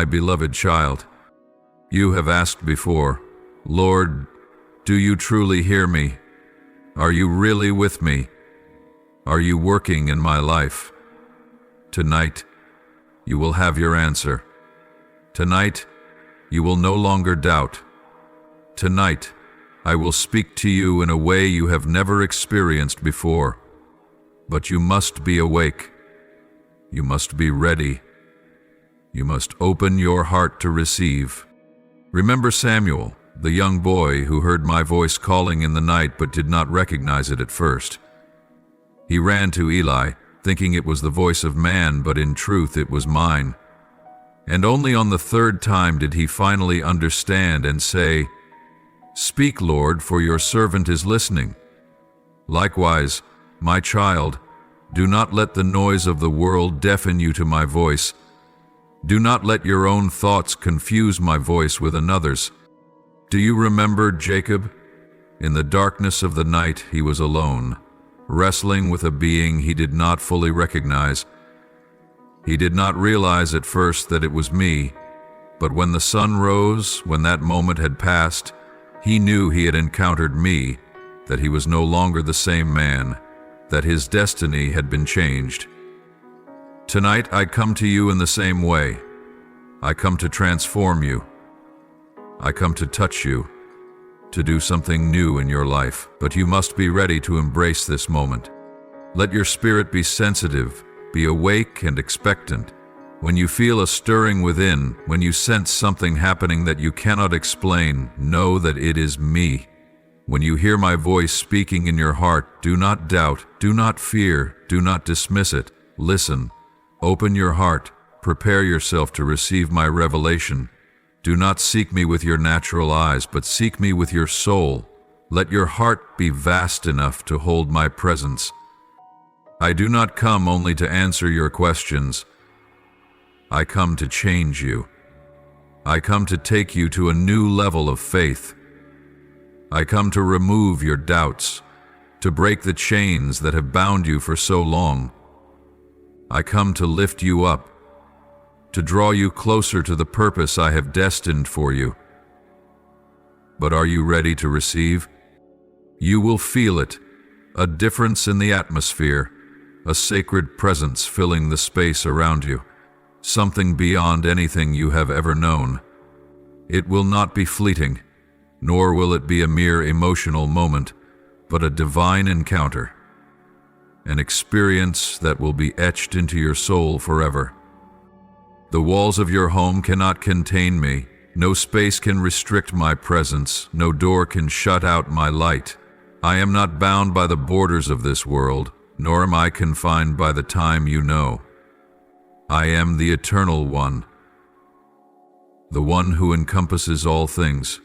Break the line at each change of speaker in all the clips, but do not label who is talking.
my beloved child. You have asked before, Lord, do you truly hear me? Are you really with me? Are you working in my life? Tonight, you will have your answer. Tonight, you will no longer doubt. Tonight, I will speak to you in a way you have never experienced before. But you must be awake. You must be ready. You must open your heart to receive. Remember Samuel, the young boy who heard my voice calling in the night but did not recognize it at first. He ran to Eli, thinking it was the voice of man, but in truth it was mine. And only on the third time did he finally understand and say, "Speak, Lord, for your servant is listening." Likewise, my child, do not let the noise of the world deafen you to my voice. Do not let your own thoughts confuse my voice with another's. Do you remember Jacob? In the darkness of the night he was alone, wrestling with a being he did not fully recognize. He did not realize at first that it was me, but when the sun rose, when that moment had passed, he knew he had encountered me, that he was no longer the same man, that his destiny had been changed. Tonight I come to you in the same way. I come to transform you. I come to touch you, to do something new in your life, but you must be ready to embrace this moment. Let your spirit be sensitive, be awake and expectant. When you feel a stirring within, when you sense something happening that you cannot explain, know that it is me. When you hear my voice speaking in your heart, do not doubt, do not fear, do not dismiss it. Listen, open your heart, prepare yourself to receive my revelation. Do not seek me with your natural eyes, but seek me with your soul. Let your heart be vast enough to hold my presence. I do not come only to answer your questions. I come to change you. I come to take you to a new level of faith. I come to remove your doubts, to break the chains that have bound you for so long. I come to lift you up, to draw you closer to the purpose I have destined for you. But are you ready to receive? You will feel it, a difference in the atmosphere, a sacred presence filling the space around you, something beyond anything you have ever known. It will not be fleeting, nor will it be a mere emotional moment, but a divine encounter, an experience that will be etched into your soul forever. The walls of your home cannot contain me. No space can restrict my presence. No door can shut out my light. I am not bound by the borders of this world, nor am I confined by the time you know. I am the Eternal One, the one who encompasses all things,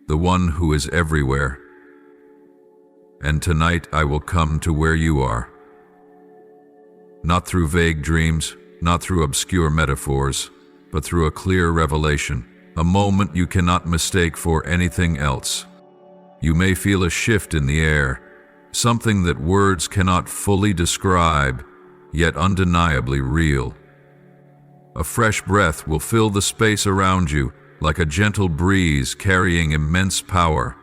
the one who is everywhere. And tonight I will come to where you are. Not through vague dreams, not through obscure metaphors, but through a clear revelation, a moment you cannot mistake for anything else. You may feel a shift in the air, something that words cannot fully describe, yet undeniably real. A fresh breath will fill the space around you, like a gentle breeze carrying immense power.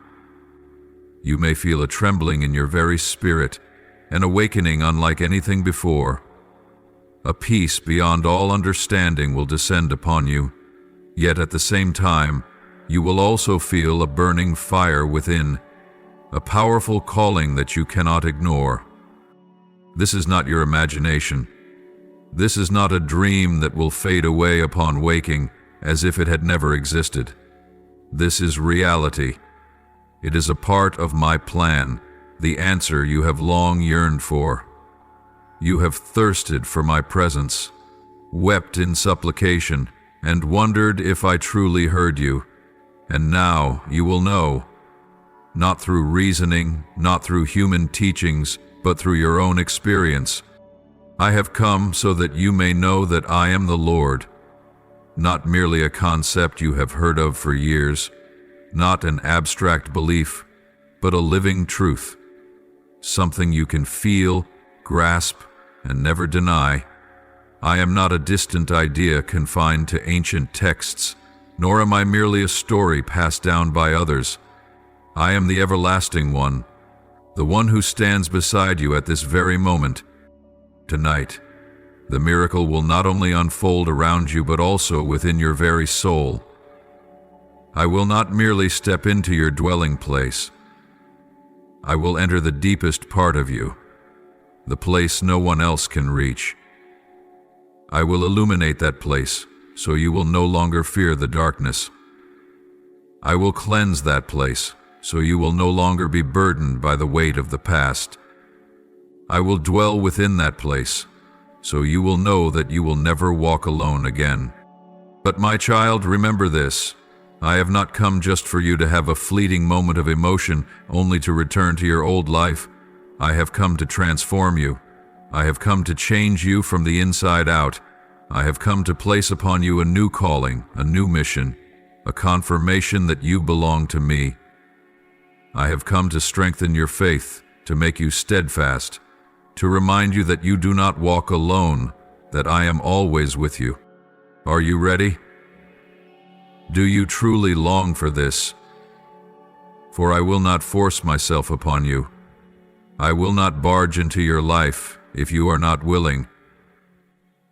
You may feel a trembling in your very spirit, an awakening unlike anything before. A peace beyond all understanding will descend upon you, yet at the same time, you will also feel a burning fire within, a powerful calling that you cannot ignore. This is not your imagination. This is not a dream that will fade away upon waking, as if it had never existed. This is reality. It is a part of my plan, the answer you have long yearned for. You have thirsted for my presence, wept in supplication, and wondered if I truly heard you. And now you will know, not through reasoning, not through human teachings, but through your own experience. I have come so that you may know that I am the Lord, not merely a concept you have heard of for years, not an abstract belief, but a living truth, something you can feel, grasp, and never deny. I am not a distant idea confined to ancient texts, nor am I merely a story passed down by others. I am the everlasting one, the one who stands beside you at this very moment. Tonight, the miracle will not only unfold around you but also within your very soul. I will not merely step into your dwelling place. I will enter the deepest part of you, the place no one else can reach. I will illuminate that place so you will no longer fear the darkness. I will cleanse that place so you will no longer be burdened by the weight of the past. I will dwell within that place so you will know that you will never walk alone again. But my child, remember this. I have not come just for you to have a fleeting moment of emotion only to return to your old life. I have come to transform you. I have come to change you from the inside out. I have come to place upon you a new calling, a new mission, a confirmation that you belong to me. I have come to strengthen your faith, to make you steadfast, to remind you that you do not walk alone, that I am always with you. Are you ready? Do you truly long for this? For I will not force myself upon you. I will not barge into your life if you are not willing.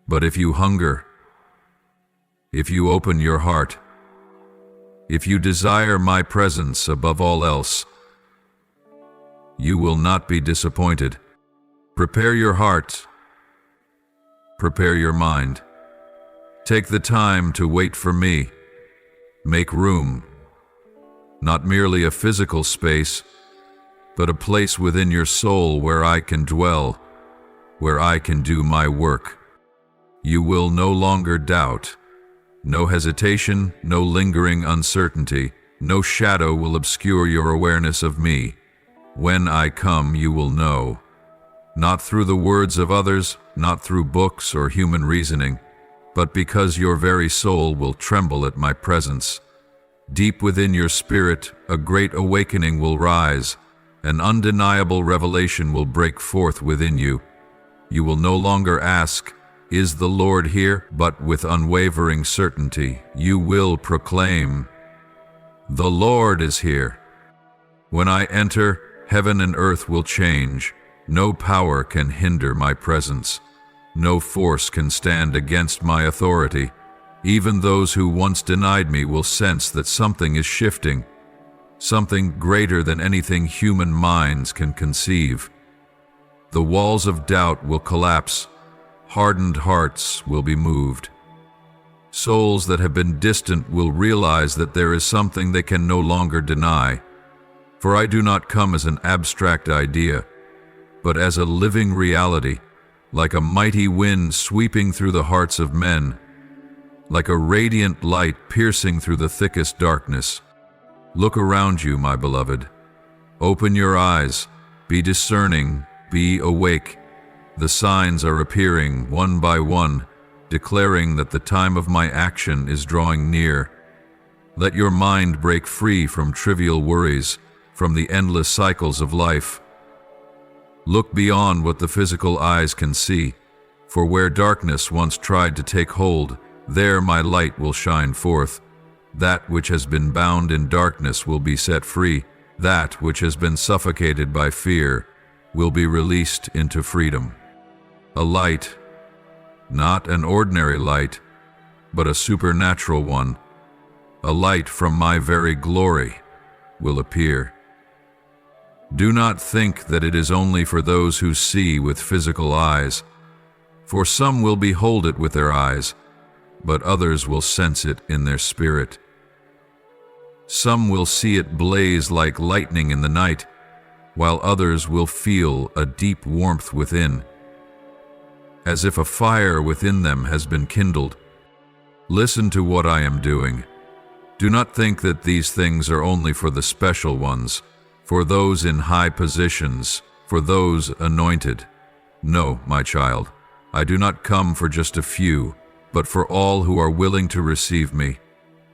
But if you hunger, if you open your heart, if you desire my presence above all else, you will not be disappointed. Prepare your heart. Prepare your mind. Take the time to wait for me. Make room. Not merely a physical space, but a place within your soul where I can dwell, where I can do my work. You will no longer doubt. No hesitation, no lingering uncertainty, no shadow will obscure your awareness of me. When I come, you will know. Not through the words of others, not through books or human reasoning, but because your very soul will tremble at my presence. Deep within your spirit, a great awakening will rise. An undeniable revelation will break forth within you. You will no longer ask, "Is the Lord here?" But with unwavering certainty, you will proclaim, "The Lord is here." When I enter, heaven and earth will change. No power can hinder my presence. No force can stand against my authority. Even those who once denied me will sense that something is shifting, something greater than anything human minds can conceive. The walls of doubt will collapse. Hardened hearts will be moved. Souls that have been distant will realize that there is something they can no longer deny. For I do not come as an abstract idea, but as a living reality, like a mighty wind sweeping through the hearts of men, like a radiant light piercing through the thickest darkness. Look around you, my beloved. Open your eyes, be discerning, be awake. The signs are appearing one by one, declaring that the time of my action is drawing near. Let your mind break free from trivial worries, from the endless cycles of life. Look beyond what the physical eyes can see, for where darkness once tried to take hold, there my light will shine forth. That which has been bound in darkness will be set free. That which has been suffocated by fear will be released into freedom. A light, not an ordinary light, but a supernatural one, a light from my very glory, will appear. Do not think that it is only for those who see with physical eyes, for some will behold it with their eyes, but others will sense it in their spirit. Some will see it blaze like lightning in the night, while others will feel a deep warmth within, as if a fire within them has been kindled. Listen to what I am doing. Do not think that these things are only for the special ones, for those in high positions, for those anointed. No, my child, I do not come for just a few, but for all who are willing to receive me.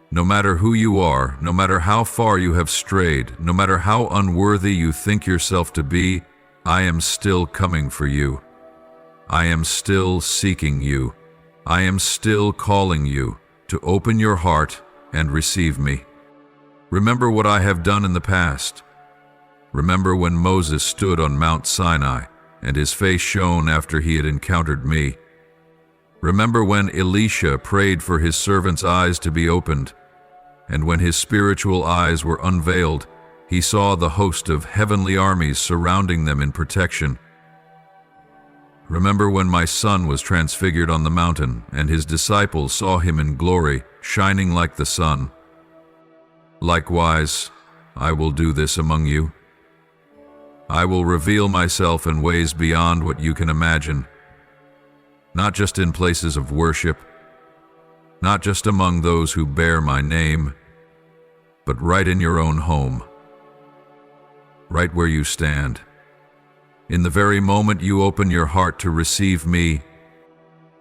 No matter who you are, no matter how far you have strayed, no matter how unworthy you think yourself to be, I am still coming for you. I am still seeking you. I am still calling you to open your heart and receive me. Remember what I have done in the past. Remember when Moses stood on Mount Sinai and his face shone after he had encountered me. Remember when Elisha prayed for his servant's eyes to be opened, and when his spiritual eyes were unveiled, he saw the host of heavenly armies surrounding them in protection. Remember when my son was transfigured on the mountain, and his disciples saw him in glory, shining like the sun. Likewise, I will do this among you. I will reveal myself in ways beyond what you can imagine, not just in places of worship, not just among those who bear my name, but right in your own home, right where you stand. In the very moment you open your heart to receive me,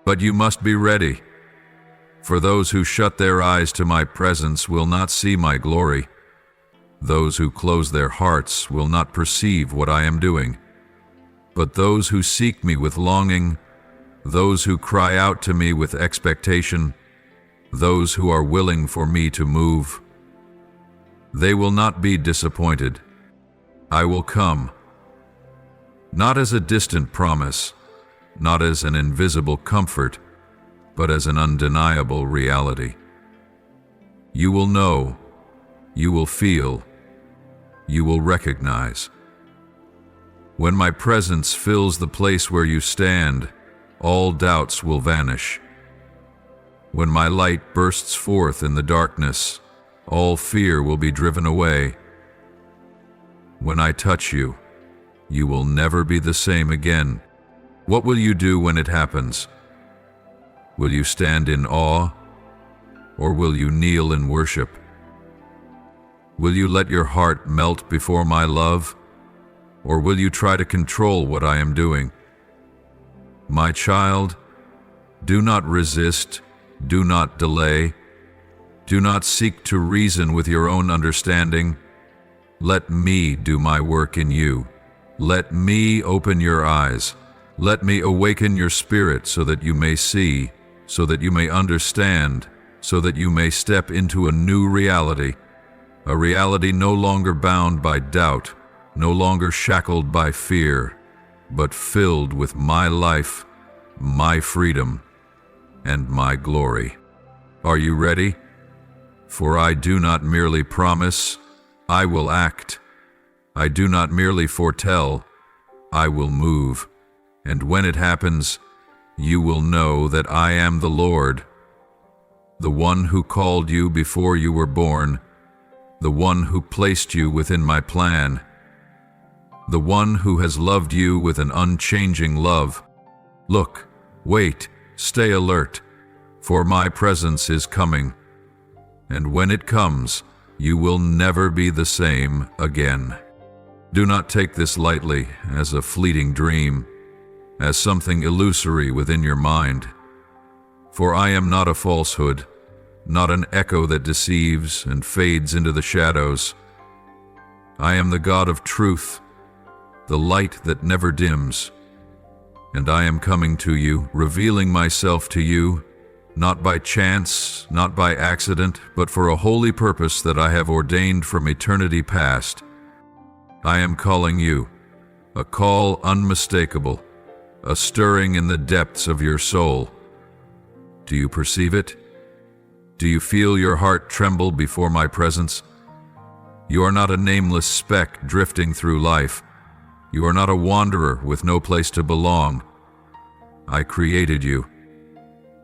but you must be ready. For those who shut their eyes to my presence will not see my glory. Those who close their hearts will not perceive what I am doing. But those who seek me with longing, those who cry out to me with expectation, those who are willing for me to move, they will not be disappointed. I will come, not as a distant promise, not as an invisible comfort, but as an undeniable reality. You will know, you will feel, you will recognize. When my presence fills the place where you stand, all doubts will vanish. When my light bursts forth in the darkness, all fear will be driven away. When I touch you, you will never be the same again. What will you do when it happens? Will you stand in awe, or will you kneel in worship? Will you let your heart melt before my love, or will you try to control what I am doing? My child, do not resist, do not delay, do not seek to reason with your own understanding. Let me do my work in you. Let me open your eyes. Let me awaken your spirit so that you may see, so that you may understand, so that you may step into a new reality, a reality no longer bound by doubt, no longer shackled by fear, but filled with my life, my freedom, and my glory. Are you ready? For I do not merely promise, I will act. I do not merely foretell, I will move. And when it happens, you will know that I am the Lord, the one who called you before you were born, the one who placed you within my plan, the one who has loved you with an unchanging love. Look, wait, stay alert, for my presence is coming. And when it comes, you will never be the same again. Do not take this lightly as a fleeting dream, as something illusory within your mind. For I am not a falsehood, not an echo that deceives and fades into the shadows. I am the God of truth, the light that never dims. And I am coming to you, revealing myself to you, not by chance, not by accident, but for a holy purpose that I have ordained from eternity past. I am calling you, a call unmistakable, a stirring in the depths of your soul. Do you perceive it? Do you feel your heart tremble before my presence? You are not a nameless speck drifting through life. You are not a wanderer with no place to belong. I created you.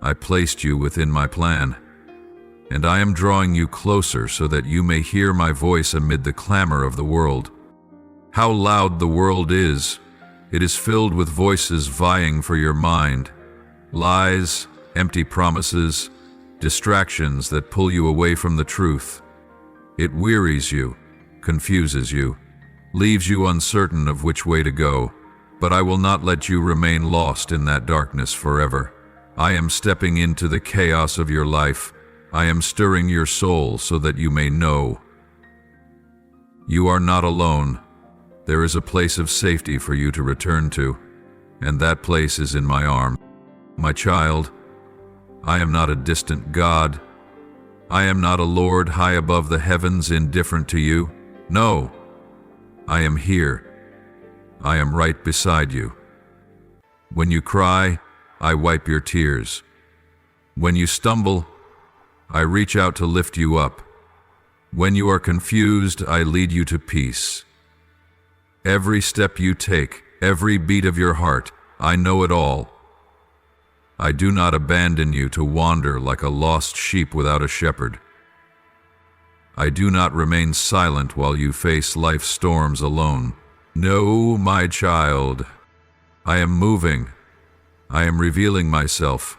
I placed you within my plan, and I am drawing you closer so that you may hear my voice amid the clamor of the world. How loud the world is! It is filled with voices vying for your mind, lies, empty promises, distractions that pull you away from the truth. It wearies you, confuses you, leaves you uncertain of which way to go, but I will not let you remain lost in that darkness forever. I am stepping into the chaos of your life. I am stirring your soul so that you may know. You are not alone. There is a place of safety for you to return to, and that place is in my arms. My child, I am not a distant God. I am not a Lord high above the heavens, indifferent to you. No, I am here. I am right beside you. When you cry, I wipe your tears. When you stumble, I reach out to lift you up. When you are confused, I lead you to peace. Every step you take, every beat of your heart, I know it all. I do not abandon you to wander like a lost sheep without a shepherd. I do not remain silent while you face life's storms alone. No, my child, I am moving. I am revealing myself.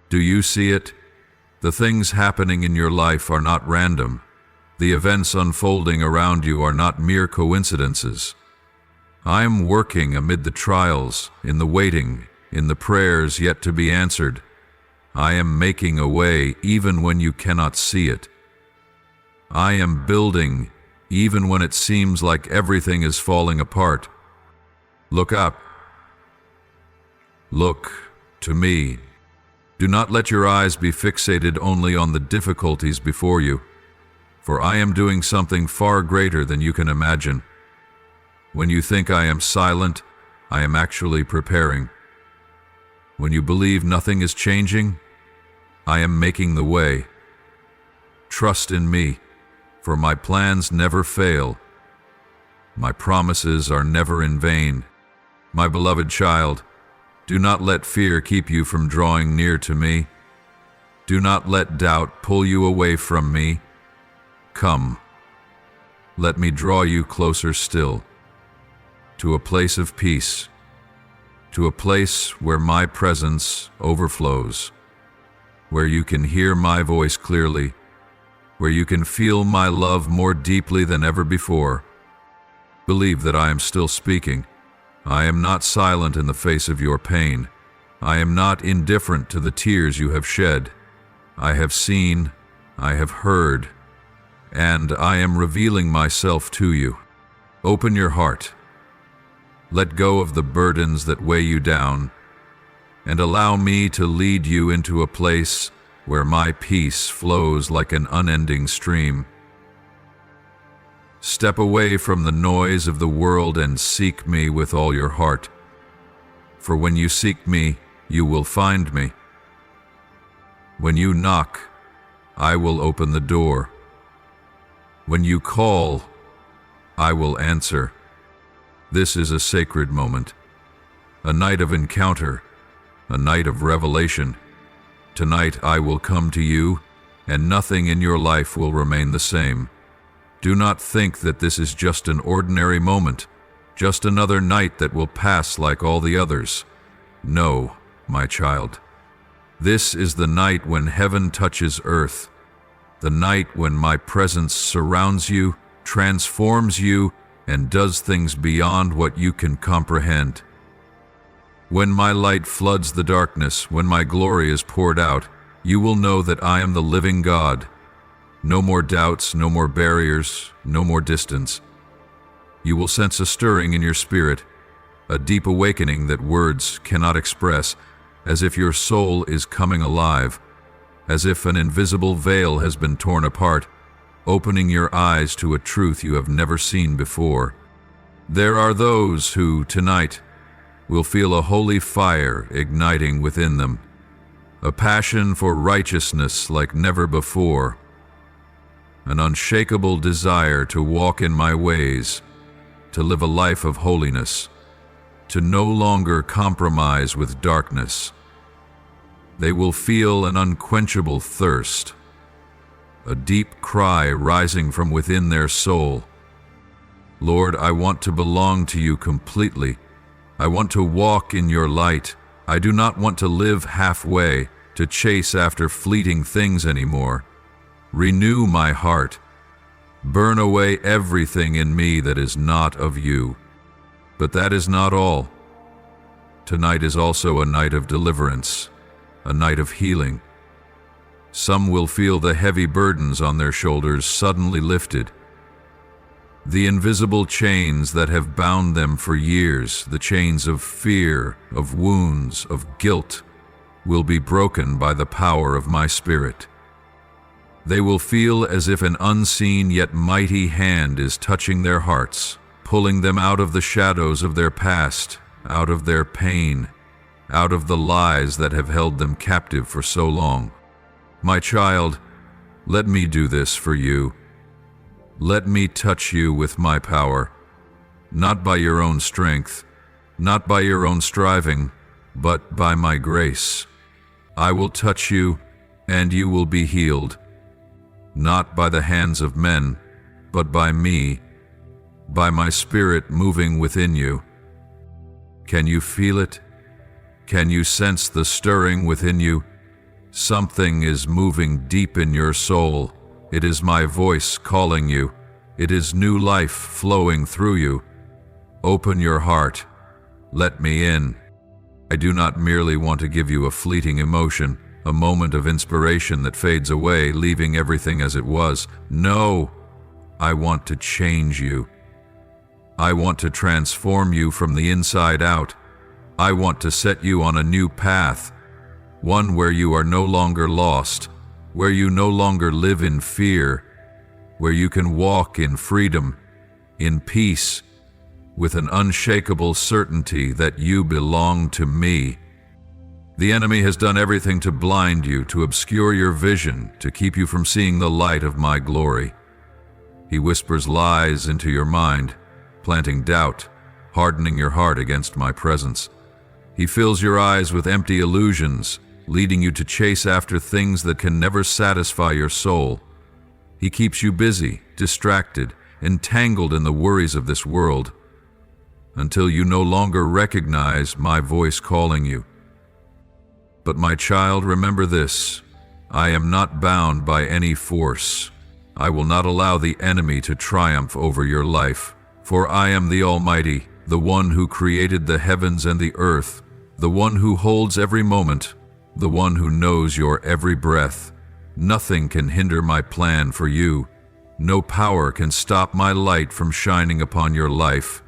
Do you see it? The things happening in your life are not random. The events unfolding around you are not mere coincidences. I am working amid the trials, in the waiting, in the prayers yet to be answered. I am making a way even when you cannot see it. I am building even when it seems like everything is falling apart. Look up. Look to me. Do not let your eyes be fixated only on the difficulties before you, for I am doing something far greater than you can imagine. When you think I am silent, I am actually preparing. When you believe nothing is changing, I am making the way. Trust in me, for my plans never fail. My promises are never in vain. My beloved child, do not let fear keep you from drawing near to me. Do not let doubt pull you away from me. Come, let me draw you closer still, to a place of peace, to a place where my presence overflows, where you can hear my voice clearly, where you can feel my love more deeply than ever before. Believe that I am still speaking. I am not silent in the face of your pain. I am not indifferent to the tears you have shed. I have seen, I have heard, and I am revealing myself to you. Open your heart. Let go of the burdens that weigh you down, and allow me to lead you into a place where my peace flows like an unending stream. Step away from the noise of the world and seek me with all your heart. For when you seek me, you will find me. When you knock, I will open the door. When you call, I will answer. This is a sacred moment, a night of encounter, a night of revelation. Tonight I will come to you, and nothing in your life will remain the same. Do not think that this is just an ordinary moment, just another night that will pass like all the others. No, my child. This is the night when heaven touches earth, the night when my presence surrounds you, transforms you, and does things beyond what you can comprehend. When my light floods the darkness, when my glory is poured out, you will know that I am the living God. No more doubts, no more barriers, no more distance. You will sense a stirring in your spirit, a deep awakening that words cannot express, as if your soul is coming alive, as if an invisible veil has been torn apart, opening your eyes to a truth you have never seen before. There are those who, tonight, will feel a holy fire igniting within them, a passion for righteousness like never before, an unshakable desire to walk in my ways, to live a life of holiness, to no longer compromise with darkness. They will feel an unquenchable thirst, a deep cry rising from within their soul. Lord, I want to belong to you completely. I want to walk in your light. I do not want to live halfway, to chase after fleeting things anymore. Renew my heart. Burn away everything in me that is not of you. But that is not all. Tonight is also a night of deliverance, a night of healing. Some will feel the heavy burdens on their shoulders suddenly lifted. The invisible chains that have bound them for years, the chains of fear, of wounds, of guilt, will be broken by the power of my Spirit. They will feel as if an unseen yet mighty hand is touching their hearts, pulling them out of the shadows of their past, out of their pain, out of the lies that have held them captive for so long. My child, let me do this for you. Let me touch you with my power, not by your own strength, not by your own striving, but by my grace. I will touch you, and you will be healed, not by the hands of men, but by me, by my Spirit moving within you. Can you feel it? Can you sense the stirring within you? Something is moving deep in your soul. It is my voice calling you. It is new life flowing through you. Open your heart. Let me in. I do not merely want to give you a fleeting emotion, a moment of inspiration that fades away, leaving everything as it was. No, I want to change you. I want to transform you from the inside out. I want to set you on a new path, one where you are no longer lost, where you no longer live in fear, where you can walk in freedom, in peace, with an unshakable certainty that you belong to me. The enemy has done everything to blind you, to obscure your vision, to keep you from seeing the light of my glory. He whispers lies into your mind, planting doubt, hardening your heart against my presence. He fills your eyes with empty illusions, leading you to chase after things that can never satisfy your soul. He keeps you busy, distracted, entangled in the worries of this world, until you no longer recognize my voice calling you. But my child, remember this: I am not bound by any force. I will not allow the enemy to triumph over your life, for I am the Almighty, the one who created the heavens and the earth, the one who holds every moment, the one who knows your every breath. Nothing can hinder my plan for you. No power can stop my light from shining upon your life.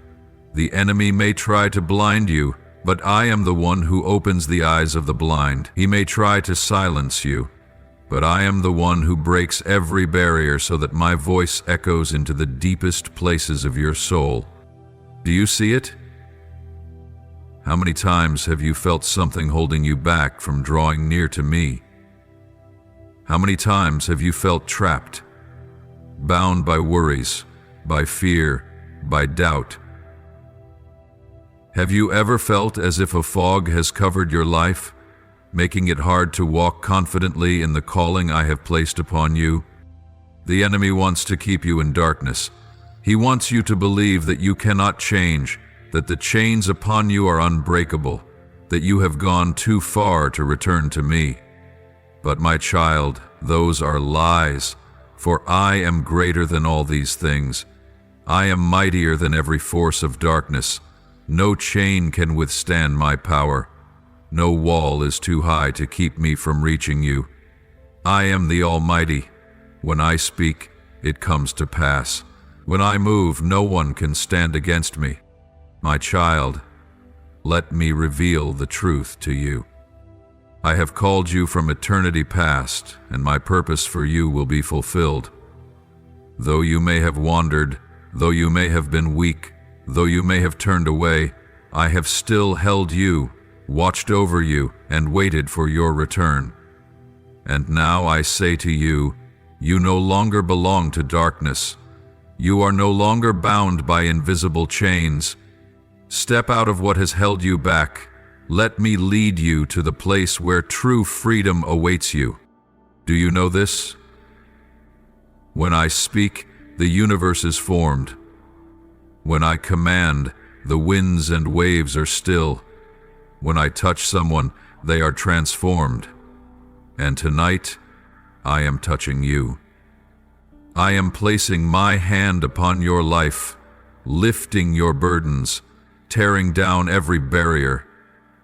The enemy may try to blind you, but I am the one who opens the eyes of the blind. He may try to silence you, but I am the one who breaks every barrier so that my voice echoes into the deepest places of your soul. Do you see it? How many times have you felt something holding you back from drawing near to me? How many times have you felt trapped, bound by worries, by fear, by doubt? Have you ever felt as if a fog has covered your life, making it hard to walk confidently in the calling I have placed upon you? The enemy wants to keep you in darkness. He wants you to believe that you cannot change, that the chains upon you are unbreakable, that you have gone too far to return to me. But my child, those are lies, for I am greater than all these things. I am mightier than every force of darkness. No chain can withstand my power. No wall is too high to keep me from reaching you. I am the Almighty. When I speak, it comes to pass. When I move, no one can stand against me. My child, let me reveal the truth to you. I have called you from eternity past, and my purpose for you will be fulfilled. Though you may have wandered, though you may have been weak, though you may have turned away, I have still held you, watched over you, and waited for your return. And now I say to you, you no longer belong to darkness. You are no longer bound by invisible chains. Step out of what has held you back. Let me lead you to the place where true freedom awaits you. Do you know this? When I speak, the universe is formed. When I command, the winds and waves are still. When I touch someone, they are transformed. And tonight, I am touching you. I am placing my hand upon your life, lifting your burdens, tearing down every barrier.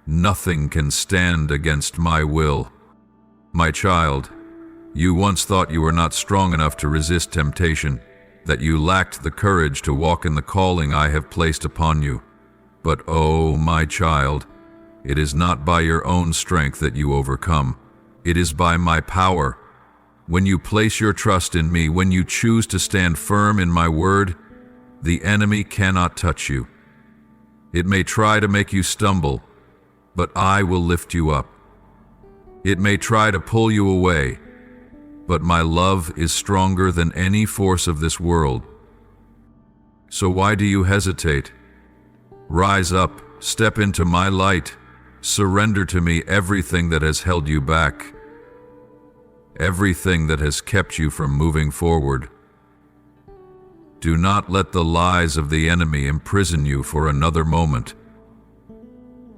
Nothing can stand against my will. My child, you once thought you were not strong enough to resist temptation, that you lacked the courage to walk in the calling I have placed upon you. But oh, my child, It is not by your own strength that you overcome. It is by my power. When you place your trust in me, when you choose to stand firm in my word, the enemy cannot touch you. It may try to make you stumble, but I will lift you up. It may try to pull you away, but my love is stronger than any force of this world. So why do you hesitate? Rise up, step into my light, surrender to me everything that has held you back, everything that has kept you from moving forward. Do not let the lies of the enemy imprison you for another moment.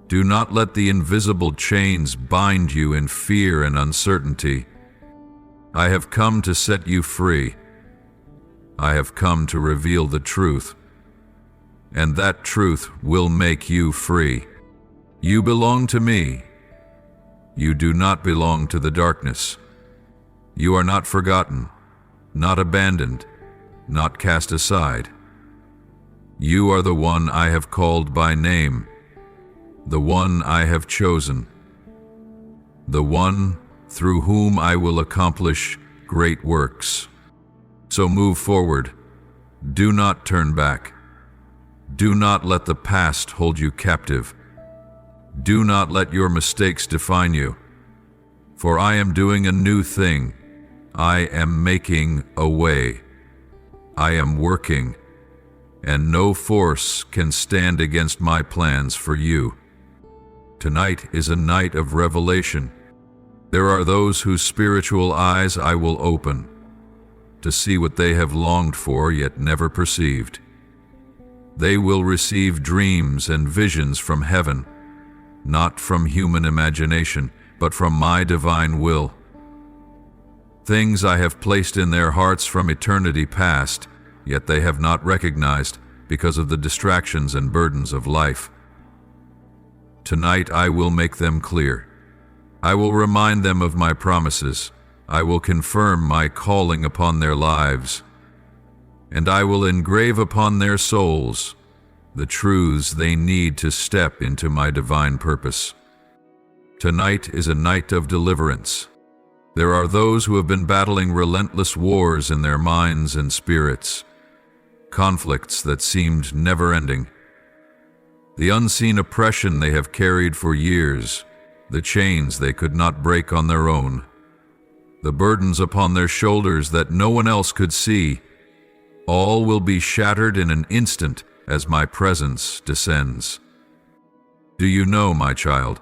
Do not let the invisible chains bind you in fear and uncertainty. I have come to set you free. I have come to reveal the truth, and that truth will make you free. You belong to me. You do not belong to the darkness. You are not forgotten, not abandoned, not cast aside. You are the one I have called by name, the one I have chosen, the one through whom I will accomplish great works. So move forward. Do not turn back. Do not let the past hold you captive. Do not let your mistakes define you. For I am doing a new thing. I am making a way. I am working, and no force can stand against my plans for you. Tonight is a night of revelation. There are those whose spiritual eyes I will open, to see what they have longed for yet never perceived. They will receive dreams and visions from heaven, not from human imagination, but from my divine will. Things I have placed in their hearts from eternity past, yet they have not recognized because of the distractions and burdens of life. Tonight I will make them clear. I will remind them of my promises. I will confirm my calling upon their lives, and I will engrave upon their souls the truths they need to step into my divine purpose. Tonight is a night of deliverance. There are those who have been battling relentless wars in their minds and spirits, conflicts that seemed never-ending. The unseen oppression they have carried for years, the chains they could not break on their own, the burdens upon their shoulders that no one else could see, all will be shattered in an instant as my presence descends. Do you know, my child?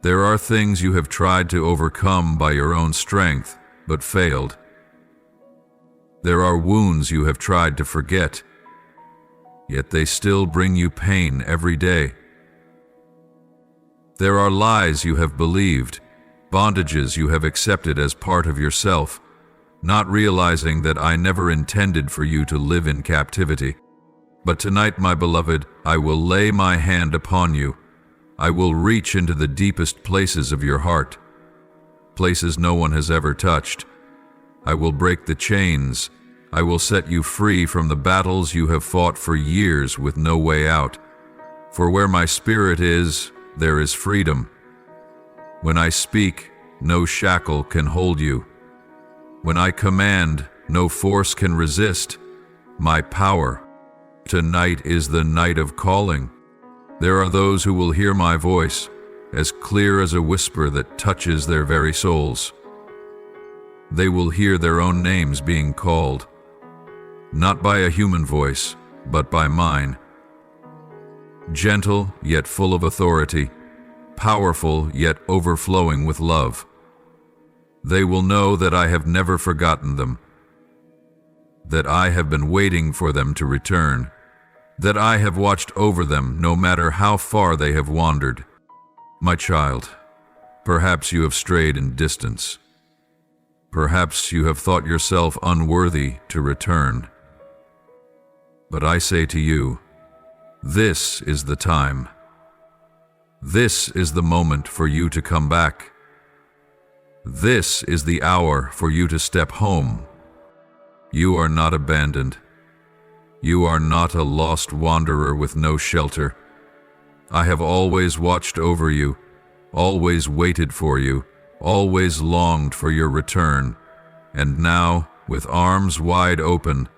There are things you have tried to overcome by your own strength, but failed. There are wounds you have tried to forget, yet they still bring you pain every day. There are lies you have believed, bondages you have accepted as part of yourself, not realizing that I never intended for you to live in captivity. But tonight, my beloved, I will lay my hand upon you. I will reach into the deepest places of your heart, places no one has ever touched. I will break the chains. I will set you free from the battles you have fought for years with no way out. For where my spirit is, there is freedom. When I speak, no shackle can hold you. When I command, no force can resist my power. Tonight is the night of calling. There are those who will hear my voice, as clear as a whisper that touches their very souls. They will hear their own names being called, not by a human voice, but by mine. Gentle, yet full of authority, powerful, yet overflowing with love. They will know that I have never forgotten them, that I have been waiting for them to return, that I have watched over them no matter how far they have wandered. My child, perhaps you have strayed in distance. Perhaps you have thought yourself unworthy to return. But I say to you, this is the time. This is the moment for you to come back. This is the hour for you to step home. You are not abandoned. You are not a lost wanderer with no shelter. I have always watched over you, always waited for you, always longed for your return. And now, with arms wide open,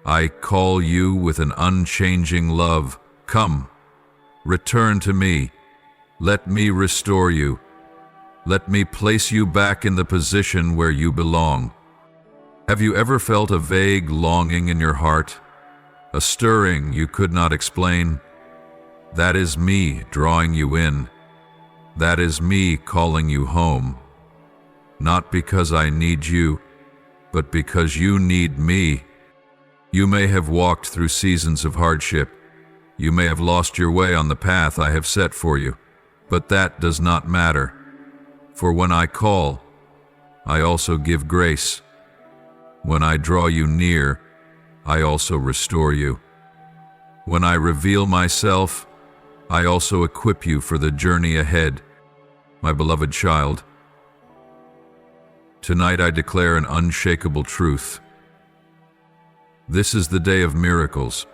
I call you with an unchanging love. Come, return to me. Let me restore you. Let me place you back in the position where you belong. Have you ever felt a vague longing in your heart? A stirring you could not explain? That is me drawing you in. That is me calling you home. Not because I need you, but because you need me. You may have walked through seasons of hardship. You may have lost your way on the path I have set for you, but that does not matter. For when I call, I also give grace. When I draw you near, I also restore you. When I reveal myself, I also equip you for the journey ahead, my beloved child. Tonight I declare an unshakable truth. This is the day of miracles,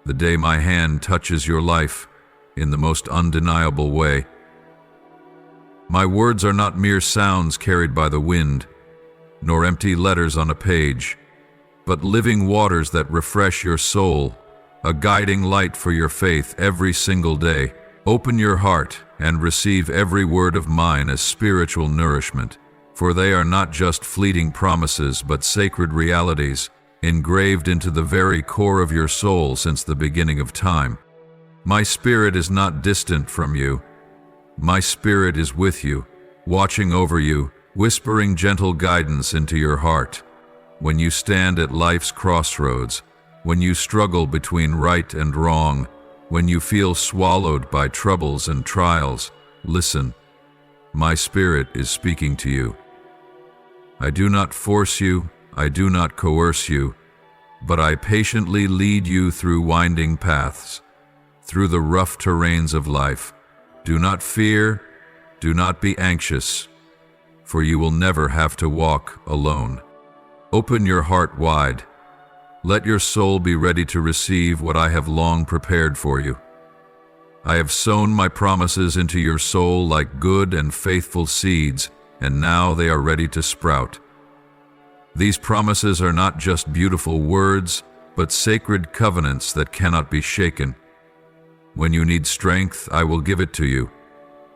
the day my hand touches your life in the most undeniable way. My words are not mere sounds carried by the wind, nor empty letters on a page, but living waters that refresh your soul, a guiding light for your faith every single day. Open your heart and receive every word of mine as spiritual nourishment, for they are not just fleeting promises but sacred realities, engraved into the very core of your soul since the beginning of time. My spirit is not distant from you. My spirit is with you, watching over you, whispering gentle guidance into your heart. When you stand at life's crossroads, when you struggle between right and wrong, when you feel swallowed by troubles and trials, listen. My spirit is speaking to you. I do not force you, I do not coerce you, but I patiently lead you through winding paths, through the rough terrains of life. Do not fear, do not be anxious, for you will never have to walk alone. Open your heart wide. Let your soul be ready to receive what I have long prepared for you. I have sown my promises into your soul like good and faithful seeds, and now they are ready to sprout. These promises are not just beautiful words, but sacred covenants that cannot be shaken. When you need strength, I will give it to you.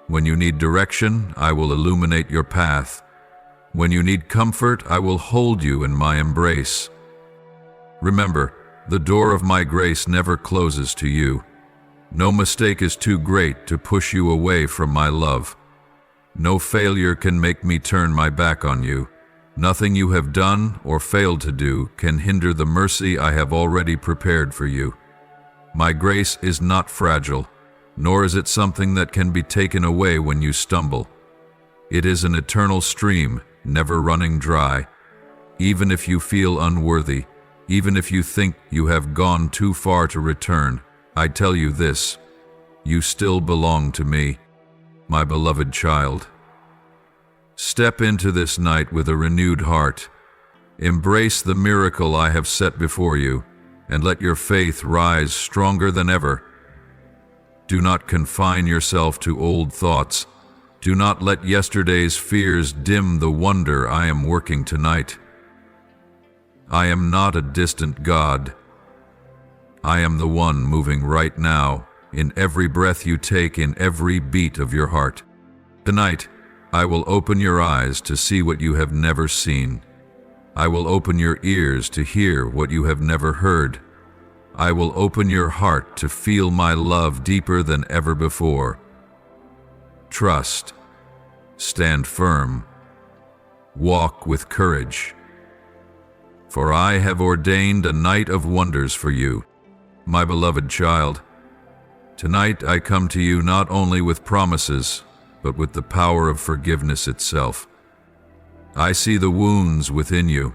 When you need direction, I will illuminate your path. When you need comfort, I will hold you in my embrace. Remember, the door of my grace never closes to you. No mistake is too great to push you away from my love. No failure can make me turn my back on you. Nothing you have done or failed to do can hinder the mercy I have already prepared for you. My grace is not fragile, nor is it something that can be taken away when you stumble. It is an eternal stream, never running dry. Even if you feel unworthy, even if you think you have gone too far to return, I tell you this: you still belong to me, my beloved child. Step into this night with a renewed heart. Embrace the miracle I have set before you, and let your faith rise stronger than ever. Do not confine yourself to old thoughts. Do not let yesterday's fears dim the wonder I am working tonight. I am not a distant God. I am the one moving right now, in every breath you take, in every beat of your heart. Tonight, I will open your eyes to see what you have never seen. I will open your ears to hear what you have never heard. I will open your heart to feel my love deeper than ever before. Trust. Stand firm. Walk with courage. For I have ordained a night of wonders for you, my beloved child. Tonight I come to you not only with promises, but with the power of forgiveness itself. I see the wounds within you,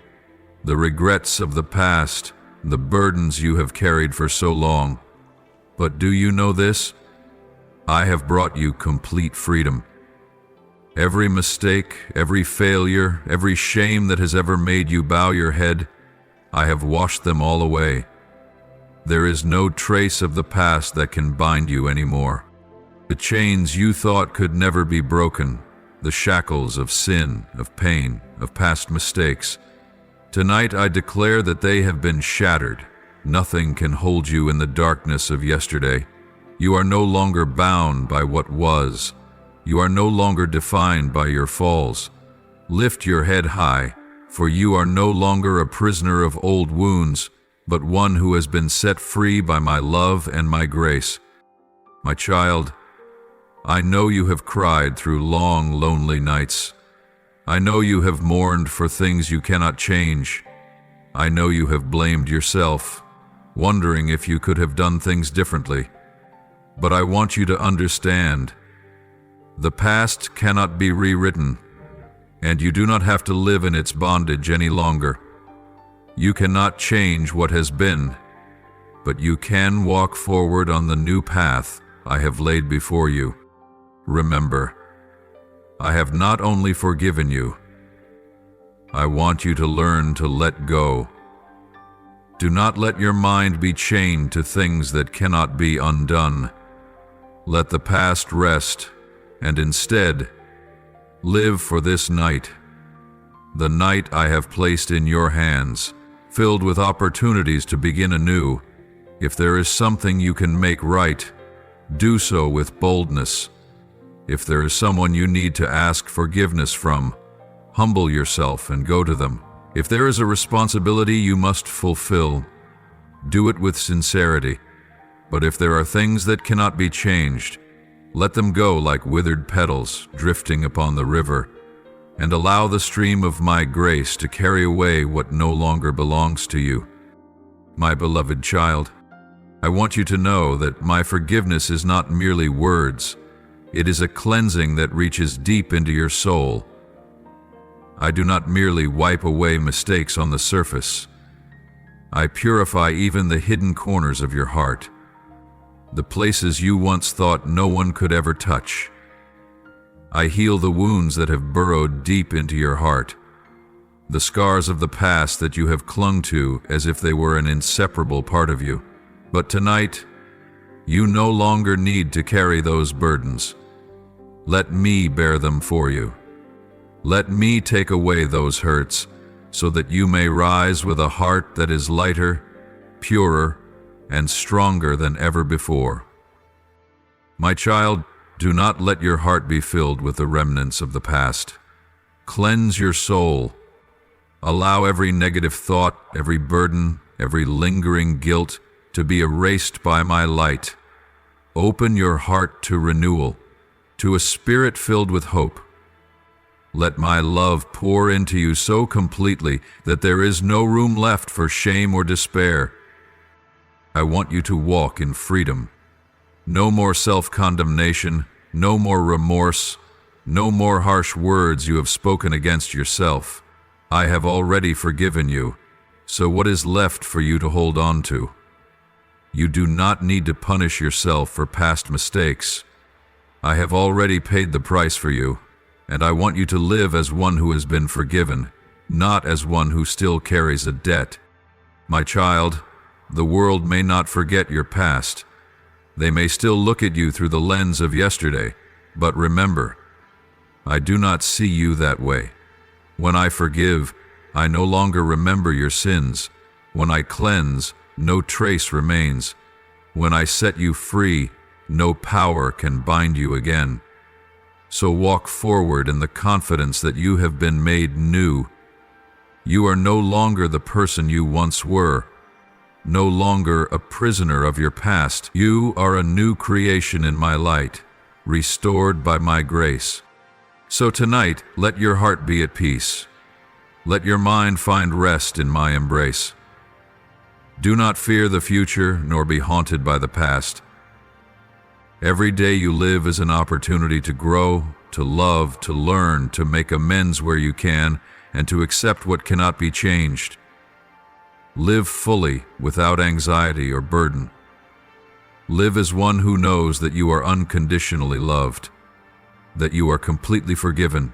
the regrets of the past, the burdens you have carried for so long. But do you know this? I have brought you complete freedom. Every mistake, every failure, every shame that has ever made you bow your head, I have washed them all away. There is no trace of the past that can bind you anymore. The chains you thought could never be broken, the shackles of sin, of pain, of past mistakes. Tonight I declare that they have been shattered. Nothing can hold you in the darkness of yesterday. You are no longer bound by what was. You are no longer defined by your falls. Lift your head high, for you are no longer a prisoner of old wounds, but one who has been set free by my love and my grace. My child, I know you have cried through long, lonely nights. I know you have mourned for things you cannot change. I know you have blamed yourself, wondering if you could have done things differently. But I want you to understand, the past cannot be rewritten, and you do not have to live in its bondage any longer. You cannot change what has been, but you can walk forward on the new path I have laid before you. Remember, I have not only forgiven you, I want you to learn to let go. Do not let your mind be chained to things that cannot be undone. Let the past rest, and instead, live for this night, the night I have placed in your hands, filled with opportunities to begin anew. If there is something you can make right, do so with boldness. If there is someone you need to ask forgiveness from, humble yourself and go to them. If there is a responsibility you must fulfill, do it with sincerity. But if there are things that cannot be changed, let them go like withered petals drifting upon the river, and allow the stream of my grace to carry away what no longer belongs to you. My beloved child, I want you to know that my forgiveness is not merely words. It is a cleansing that reaches deep into your soul. I do not merely wipe away mistakes on the surface. I purify even the hidden corners of your heart, the places you once thought no one could ever touch. I heal the wounds that have burrowed deep into your heart, the scars of the past that you have clung to as if they were an inseparable part of you. But tonight, you no longer need to carry those burdens. Let me bear them for you. Let me take away those hurts, so that you may rise with a heart that is lighter, purer, and stronger than ever before. My child, do not let your heart be filled with the remnants of the past. Cleanse your soul. Allow every negative thought, every burden, every lingering guilt to be erased by my light. Open your heart to renewal, to a spirit filled with hope. Let my love pour into you so completely that there is no room left for shame or despair. I want you to walk in freedom. No more self-condemnation, no more remorse, no more harsh words you have spoken against yourself. I have already forgiven you, so what is left for you to hold on to? You do not need to punish yourself for past mistakes. I have already paid the price for you, and I want you to live as one who has been forgiven, not as one who still carries a debt. My child, the world may not forget your past. They may still look at you through the lens of yesterday, but remember, I do not see you that way. When I forgive, I no longer remember your sins. When I cleanse, no trace remains. When I set you free, no power can bind you again. So walk forward in the confidence that you have been made new. You are no longer the person you once were, no longer a prisoner of your past. You are a new creation in my light, restored by my grace. So tonight, let your heart be at peace. Let your mind find rest in my embrace. Do not fear the future, nor be haunted by the past. Every day you live is an opportunity to grow, to love, to learn, to make amends where you can, and to accept what cannot be changed. Live fully, without anxiety or burden. Live as one who knows that you are unconditionally loved, that you are completely forgiven,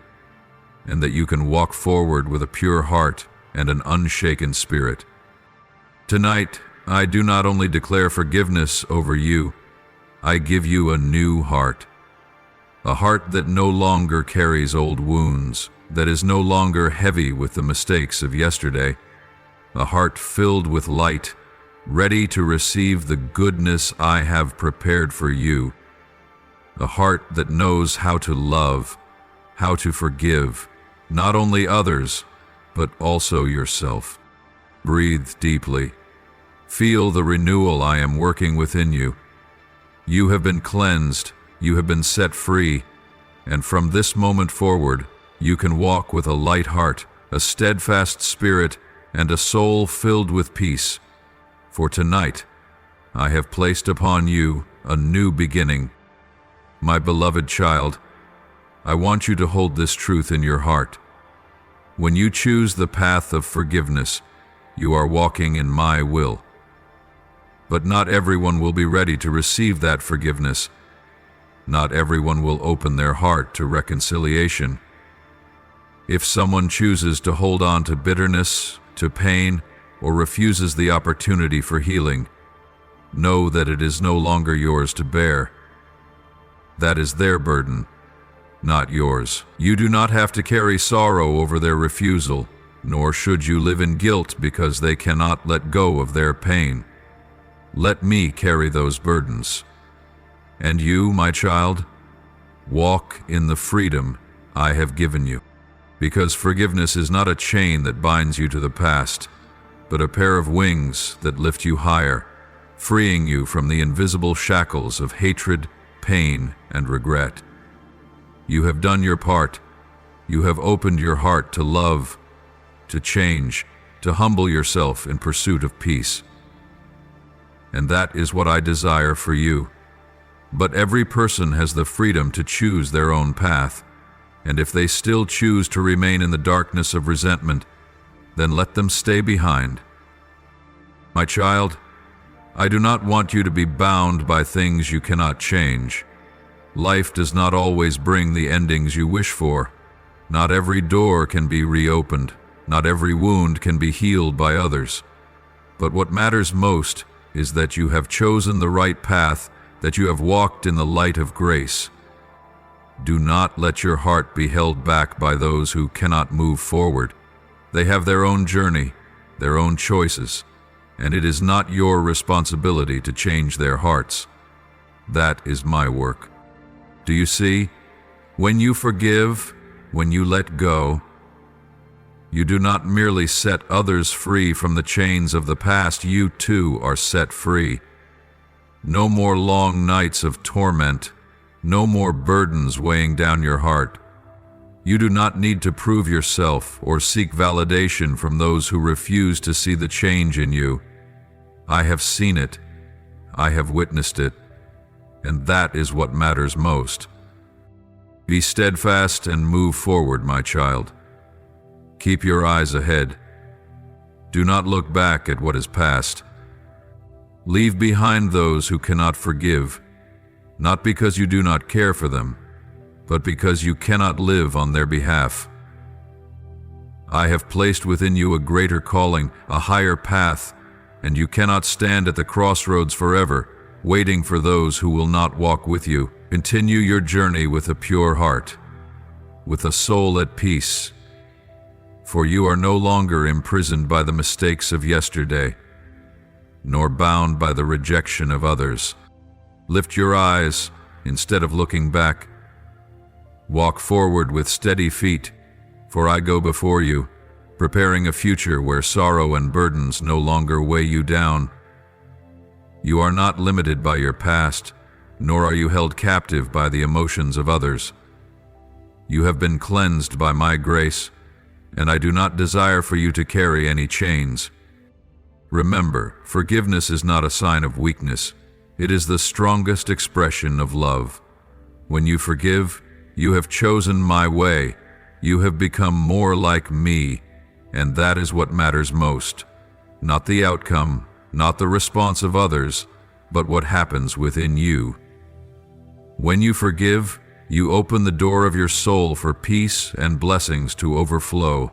and that you can walk forward with a pure heart and an unshaken spirit. Tonight, I do not only declare forgiveness over you, I give you a new heart. A heart that no longer carries old wounds, that is no longer heavy with the mistakes of yesterday. A heart filled with light, ready to receive the goodness I have prepared for you. A heart that knows how to love, how to forgive, not only others, but also yourself. Breathe deeply. Feel the renewal I am working within you. You have been cleansed, you have been set free, and from this moment forward, you can walk with a light heart, a steadfast spirit, and a soul filled with peace. For tonight, I have placed upon you a new beginning. My beloved child, I want you to hold this truth in your heart. When you choose the path of forgiveness, you are walking in my will. But not everyone will be ready to receive that forgiveness. Not everyone will open their heart to reconciliation. If someone chooses to hold on to bitterness, to pain, or refuses the opportunity for healing, know that it is no longer yours to bear. That is their burden, not yours. You do not have to carry sorrow over their refusal, nor should you live in guilt because they cannot let go of their pain. Let me carry those burdens. And you, my child, walk in the freedom I have given you. Because forgiveness is not a chain that binds you to the past, but a pair of wings that lift you higher, freeing you from the invisible shackles of hatred, pain, and regret. You have done your part. You have opened your heart to love, to change, to humble yourself in pursuit of peace. And that is what I desire for you. But every person has the freedom to choose their own path, and if they still choose to remain in the darkness of resentment, then let them stay behind. My child, I do not want you to be bound by things you cannot change. Life does not always bring the endings you wish for. Not every door can be reopened. Not every wound can be healed by others. But what matters most is that you have chosen the right path, that you have walked in the light of grace. Do not let your heart be held back by those who cannot move forward. They have their own journey, their own choices, and it is not your responsibility to change their hearts. That is my work. Do you see? When you forgive, when you let go, you do not merely set others free from the chains of the past, you too are set free. No more long nights of torment, no more burdens weighing down your heart. You do not need to prove yourself or seek validation from those who refuse to see the change in you. I have seen it, I have witnessed it, and that is what matters most. Be steadfast and move forward, my child. Keep your eyes ahead. Do not look back at what is past. Leave behind those who cannot forgive, not because you do not care for them, but because you cannot live on their behalf. I have placed within you a greater calling, a higher path, and you cannot stand at the crossroads forever, waiting for those who will not walk with you. Continue your journey with a pure heart, with a soul at peace, for you are no longer imprisoned by the mistakes of yesterday, nor bound by the rejection of others. Lift your eyes instead of looking back. Walk forward with steady feet, for I go before you, preparing a future where sorrow and burdens no longer weigh you down. You are not limited by your past, nor are you held captive by the emotions of others. You have been cleansed by my grace, and I do not desire for you to carry any chains. Remember, forgiveness is not a sign of weakness. It is the strongest expression of love. When you forgive, you have chosen my way. You have become more like me, and that is what matters most. Not the outcome, not the response of others, but what happens within you. When you forgive, you open the door of your soul for peace and blessings to overflow.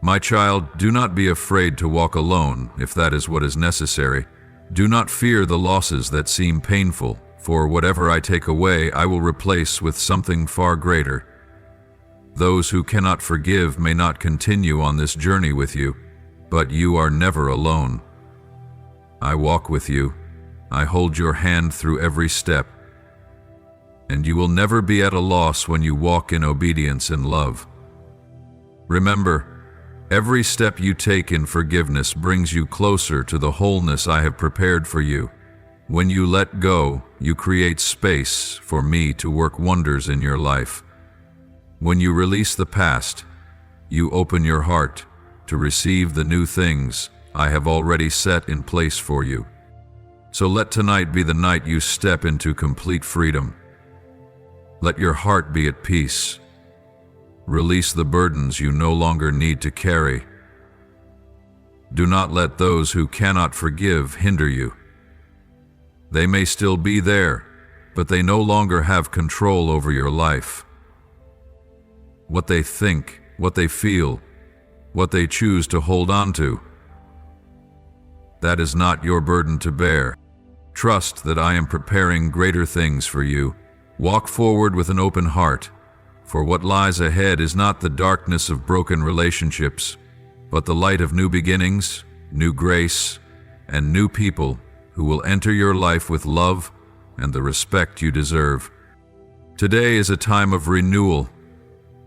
My child, do not be afraid to walk alone if that is what is necessary. Do not fear the losses that seem painful, for whatever I take away I will replace with something far greater. Those who cannot forgive may not continue on this journey with you, but you are never alone. I walk with you, I hold your hand through every step, and you will never be at a loss when you walk in obedience and love. Remember, every step you take in forgiveness brings you closer to the wholeness I have prepared for you. When you let go, you create space for me to work wonders in your life. When you release the past, you open your heart to receive the new things I have already set in place for you. So let tonight be the night you step into complete freedom. Let your heart be at peace. Release the burdens you no longer need to carry. Do not let those who cannot forgive hinder you. They may still be there, but they no longer have control over your life. What they think, what they feel, what they choose to hold on to, that is not your burden to bear. Trust that I am preparing greater things for you. Walk forward with an open heart, for what lies ahead is not the darkness of broken relationships, but the light of new beginnings, new grace, and new people who will enter your life with love and the respect you deserve. Today is a time of renewal.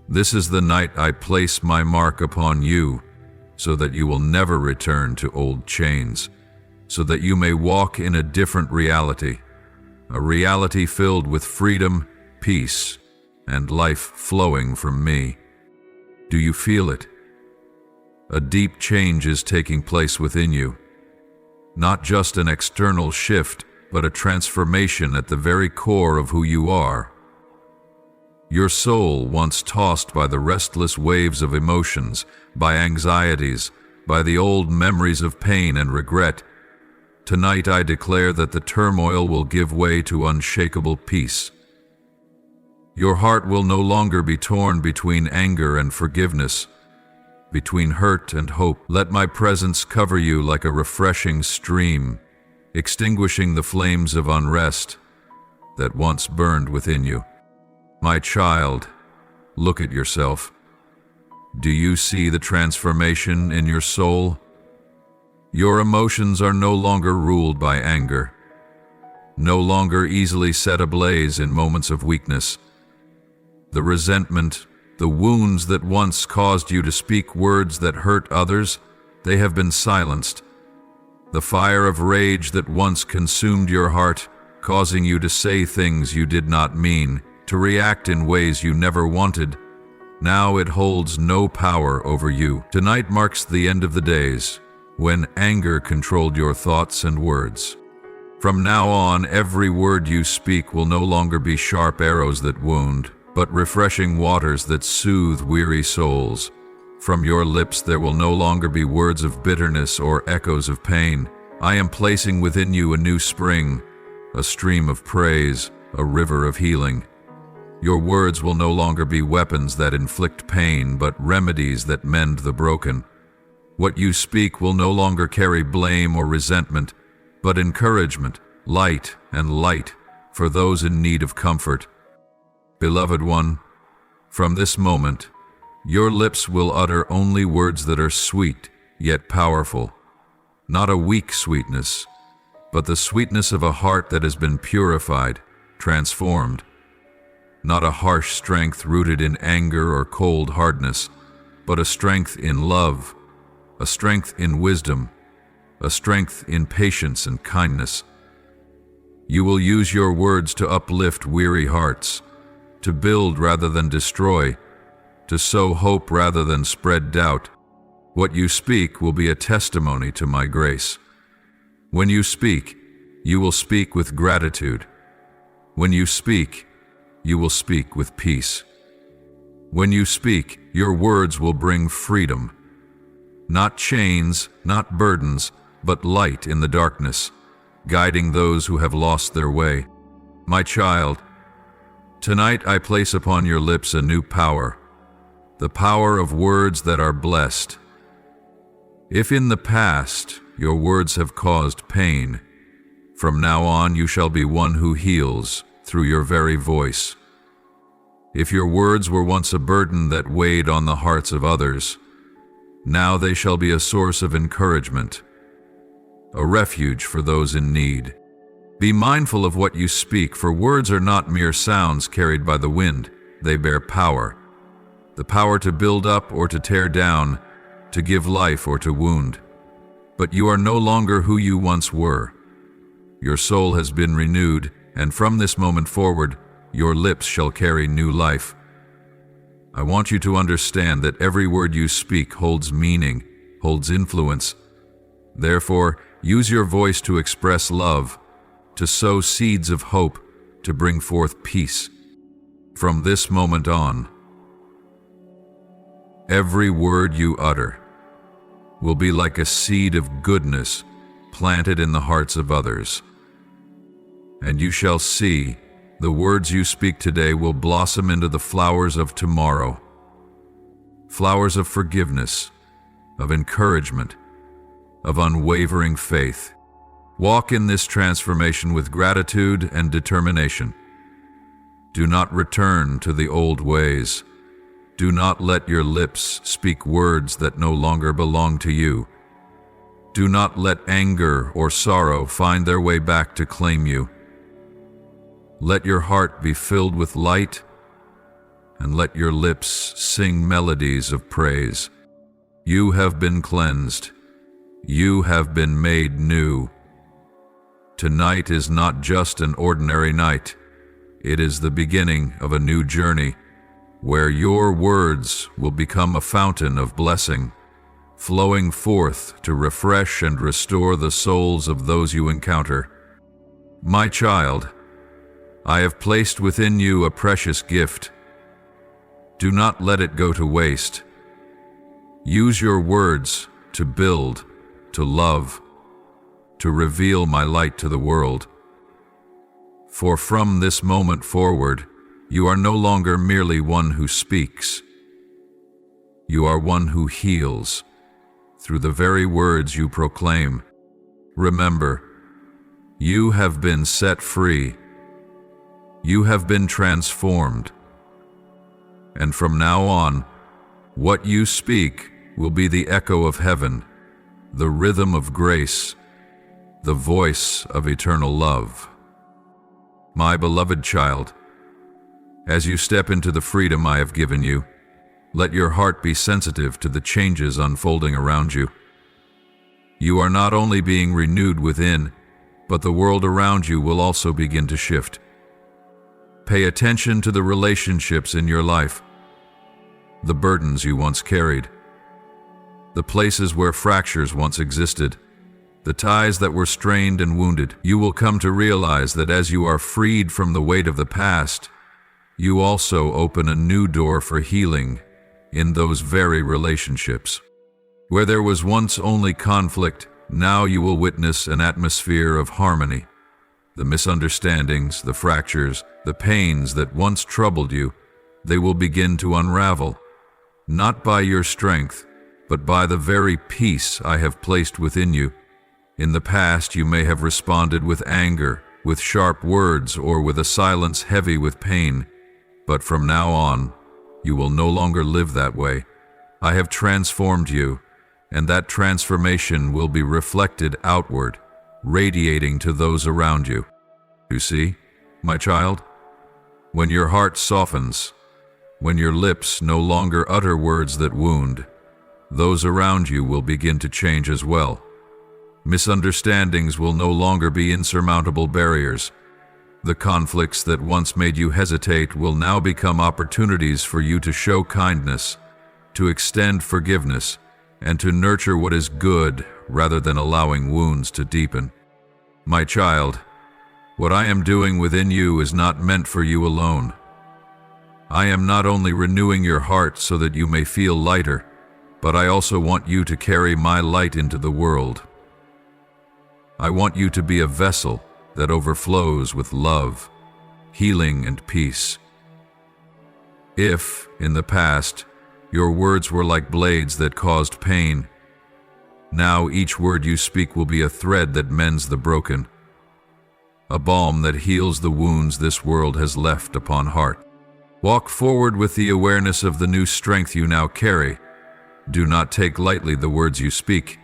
This is the night I place my mark upon you, so that you will never return to old chains, so that you may walk in a different reality, a reality filled with freedom, peace, and life flowing from me. Do you feel it? A deep change is taking place within you. Not just an external shift, but a transformation at the very core of who you are. Your soul, once tossed by the restless waves of emotions, by anxieties, by the old memories of pain and regret, tonight I declare that the turmoil will give way to unshakable peace. Your heart will no longer be torn between anger and forgiveness, between hurt and hope. Let my presence cover you like a refreshing stream, extinguishing the flames of unrest that once burned within you. My child, look at yourself. Do you see the transformation in your soul? Your emotions are no longer ruled by anger, no longer easily set ablaze in moments of weakness. The resentment, the wounds that once caused you to speak words that hurt others, they have been silenced. The fire of rage that once consumed your heart, causing you to say things you did not mean, to react in ways you never wanted, now it holds no power over you. Tonight marks the end of the days when anger controlled your thoughts and words. From now on, every word you speak will no longer be sharp arrows that wound, but refreshing waters that soothe weary souls. From your lips there will no longer be words of bitterness or echoes of pain. I am placing within you a new spring, a stream of praise, a river of healing. Your words will no longer be weapons that inflict pain, but remedies that mend the broken. What you speak will no longer carry blame or resentment, but encouragement, light and light for those in need of comfort. Beloved one, from this moment, your lips will utter only words that are sweet, yet powerful. Not a weak sweetness, but the sweetness of a heart that has been purified, transformed. Not a harsh strength rooted in anger or cold hardness, but a strength in love, a strength in wisdom, a strength in patience and kindness. You will use your words to uplift weary hearts, to build rather than destroy, to sow hope rather than spread doubt. What you speak will be a testimony to my grace. When you speak, you will speak with gratitude. When you speak, you will speak with peace. When you speak, your words will bring freedom. Not chains, not burdens, but light in the darkness, guiding those who have lost their way. My child, tonight I place upon your lips a new power, the power of words that are blessed. If in the past your words have caused pain, From now on you shall be one who heals through your very voice. If your words were once a burden that weighed on the hearts of others, now they shall be a source of encouragement, a refuge for those in need. Be mindful of what you speak, for words are not mere sounds carried by the wind. They bear power. The power to build up or to tear down, to give life or to wound. But you are no longer who you once were. Your soul has been renewed, and from this moment forward, your lips shall carry new life. I want you to understand that every word you speak holds meaning, holds influence. Therefore, use your voice to express love, to sow seeds of hope, to bring forth peace. From this moment on, every word you utter will be like a seed of goodness planted in the hearts of others. And you shall see the words you speak today will blossom into the flowers of tomorrow, flowers of forgiveness, of encouragement, of unwavering faith. Walk in this transformation with gratitude and determination. Do not return to the old ways. Do not let your lips speak words that no longer belong to you. Do not let anger or sorrow find their way back to claim you. Let your heart be filled with light, and let your lips sing melodies of praise. You have been cleansed. You have been made new. Tonight is not just an ordinary night. It is the beginning of a new journey, where your words will become a fountain of blessing, flowing forth to refresh and restore the souls of those you encounter. My child, I have placed within you a precious gift. Do not let it go to waste. Use your words to build, to love, to reveal my light to the world. For from this moment forward, you are no longer merely one who speaks. You are one who heals through the very words you proclaim. Remember, you have been set free. You have been transformed. And from now on, what you speak will be the echo of heaven, the rhythm of grace, the voice of eternal love. My beloved child, as you step into the freedom I have given you, let your heart be sensitive to the changes unfolding around you. You are not only being renewed within, but the world around you will also begin to shift. Pay attention to the relationships in your life, the burdens you once carried, the places where fractures once existed, the ties that were strained and wounded. You will come to realize that as you are freed from the weight of the past, you also open a new door for healing in those very relationships. Where there was once only conflict, now you will witness an atmosphere of harmony. The misunderstandings, the fractures, the pains that once troubled you, they will begin to unravel, not by your strength, but by the very peace I have placed within you. In the past, you may have responded with anger, with sharp words, or with a silence heavy with pain. But from now on, you will no longer live that way. I have transformed you, and that transformation will be reflected outward, radiating to those around you. You see, my child, when your heart softens, when your lips no longer utter words that wound, those around you will begin to change as well. Misunderstandings will no longer be insurmountable barriers. The conflicts that once made you hesitate will now become opportunities for you to show kindness, to extend forgiveness, and to nurture what is good rather than allowing wounds to deepen. My child, what I am doing within you is not meant for you alone. I am not only renewing your heart so that you may feel lighter, but I also want you to carry my light into the world. I want you to be a vessel that overflows with love, healing, and peace. If, in the past, your words were like blades that caused pain, now each word you speak will be a thread that mends the broken, a balm that heals the wounds this world has left upon heart. Walk forward with the awareness of the new strength you now carry. Do not take lightly the words you speak,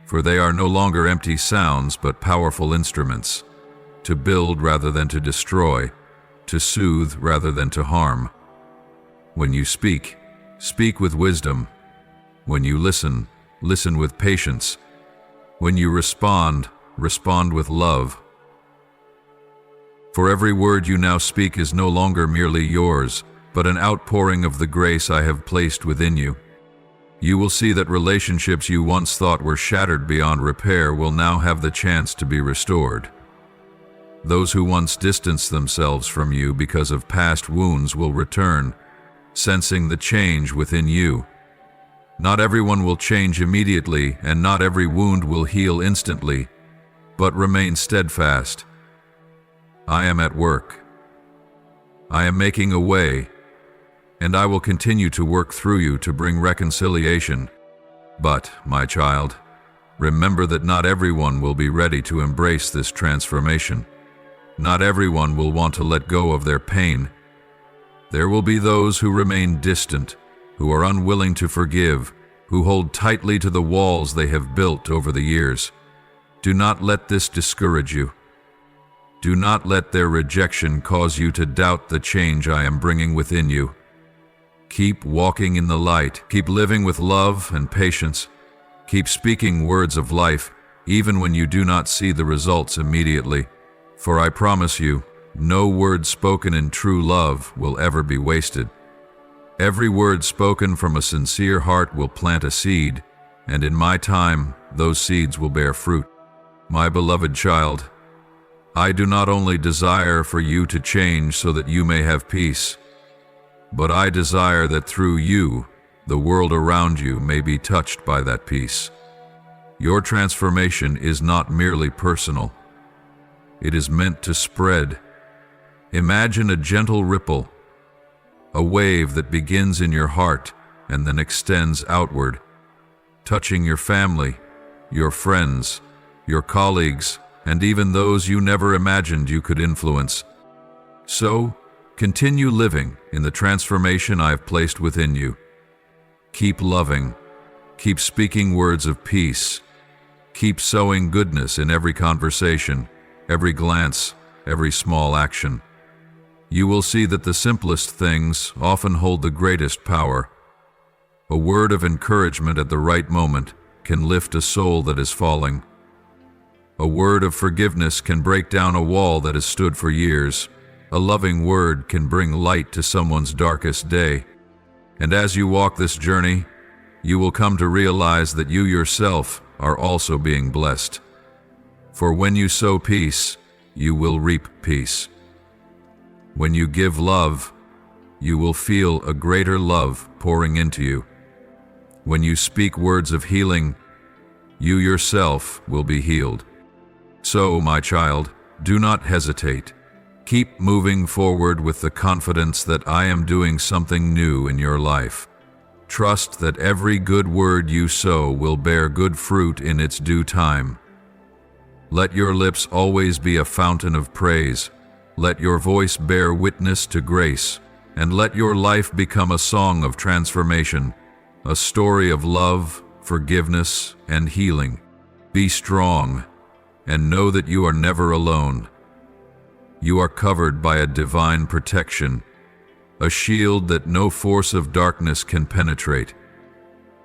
for they are no longer empty sounds but powerful instruments, to build rather than to destroy, to soothe rather than to harm. When you speak, speak with wisdom. When you listen, listen with patience. When you respond, respond with love. For every word you now speak is no longer merely yours, but an outpouring of the grace I have placed within you. You will see that relationships you once thought were shattered beyond repair will now have the chance to be restored. Those who once distanced themselves from you because of past wounds will return, sensing the change within you. Not everyone will change immediately, and not every wound will heal instantly, but remain steadfast. I am at work. I am making a way, and I will continue to work through you to bring reconciliation. But, my child, remember that not everyone will be ready to embrace this transformation. Not everyone will want to let go of their pain. There will be those who remain distant, who are unwilling to forgive, who hold tightly to the walls they have built over the years. Do not let this discourage you. Do not let their rejection cause you to doubt the change I am bringing within you. Keep walking in the light. Keep living with love and patience. Keep speaking words of life, even when you do not see the results immediately. For I promise you, no word spoken in true love will ever be wasted. Every word spoken from a sincere heart will plant a seed, and in my time, those seeds will bear fruit. My beloved child, I do not only desire for you to change so that you may have peace, but I desire that through you, the world around you may be touched by that peace. Your transformation is not merely personal. It is meant to spread. Imagine a gentle ripple, a wave that begins in your heart and then extends outward, touching your family, your friends, your colleagues, and even those you never imagined you could influence. So, continue living in the transformation I have placed within you. Keep loving. Keep speaking words of peace. Keep sowing goodness in every conversation, every glance, every small action. You will see that the simplest things often hold the greatest power. A word of encouragement at the right moment can lift a soul that is falling. A word of forgiveness can break down a wall that has stood for years. A loving word can bring light to someone's darkest day. And as you walk this journey, you will come to realize that you yourself are also being blessed. For when you sow peace, you will reap peace. When you give love, you will feel a greater love pouring into you. When you speak words of healing, you yourself will be healed. So, my child, do not hesitate. Keep moving forward with the confidence that I am doing something new in your life. Trust that every good word you sow will bear good fruit in its due time. Let your lips always be a fountain of praise. Let your voice bear witness to grace, and let your life become a song of transformation, a story of love, forgiveness, and healing. Be strong, and know that you are never alone. You are covered by a divine protection, a shield that no force of darkness can penetrate.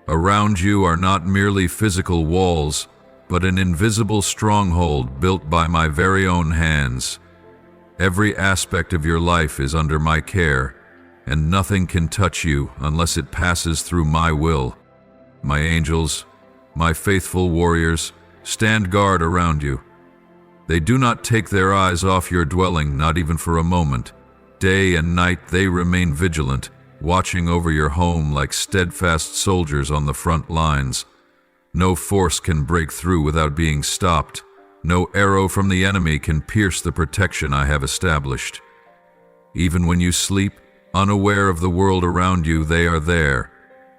Around you are not merely physical walls, but an invisible stronghold built by my very own hands. Every aspect of your life is under my care, and nothing can touch you unless it passes through my will. My angels, my faithful warriors, stand guard around you. They do not take their eyes off your dwelling, not even for a moment. Day and night they remain vigilant, watching over your home like steadfast soldiers on the front lines. No force can break through without being stopped. No arrow from the enemy can pierce the protection I have established. Even when you sleep, unaware of the world around you, they are there,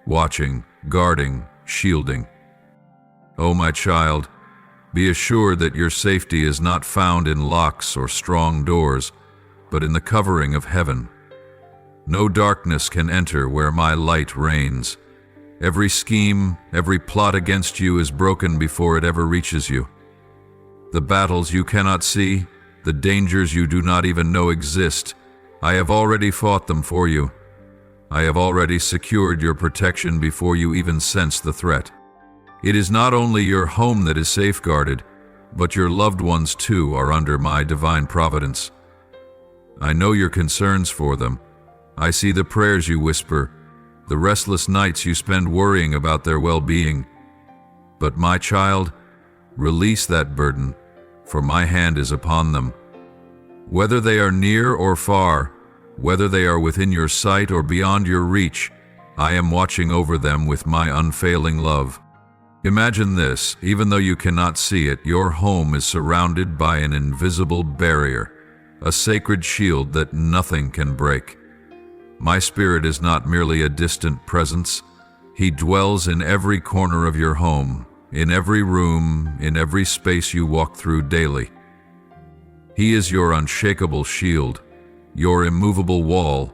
watching, guarding, shielding. Oh, my child, Be assured that your safety is not found in locks or strong doors, but in the covering of heaven. No darkness can enter where my light reigns. Every scheme, every plot against you is broken before it ever reaches you. The battles you cannot see, the dangers you do not even know exist, I have already fought them for you. I have already secured your protection before you even sense the threat. It is not only your home that is safeguarded, but your loved ones too are under my divine providence. I know your concerns for them. I see the prayers you whisper, the restless nights you spend worrying about their well-being. But my child, release that burden, for my hand is upon them. Whether they are near or far, whether they are within your sight or beyond your reach, I am watching over them with my unfailing love. Imagine this, even though you cannot see it, your home is surrounded by an invisible barrier, a sacred shield that nothing can break. My Spirit is not merely a distant presence. He dwells in every corner of your home, in every room, in every space you walk through daily. He is your unshakable shield, your immovable wall,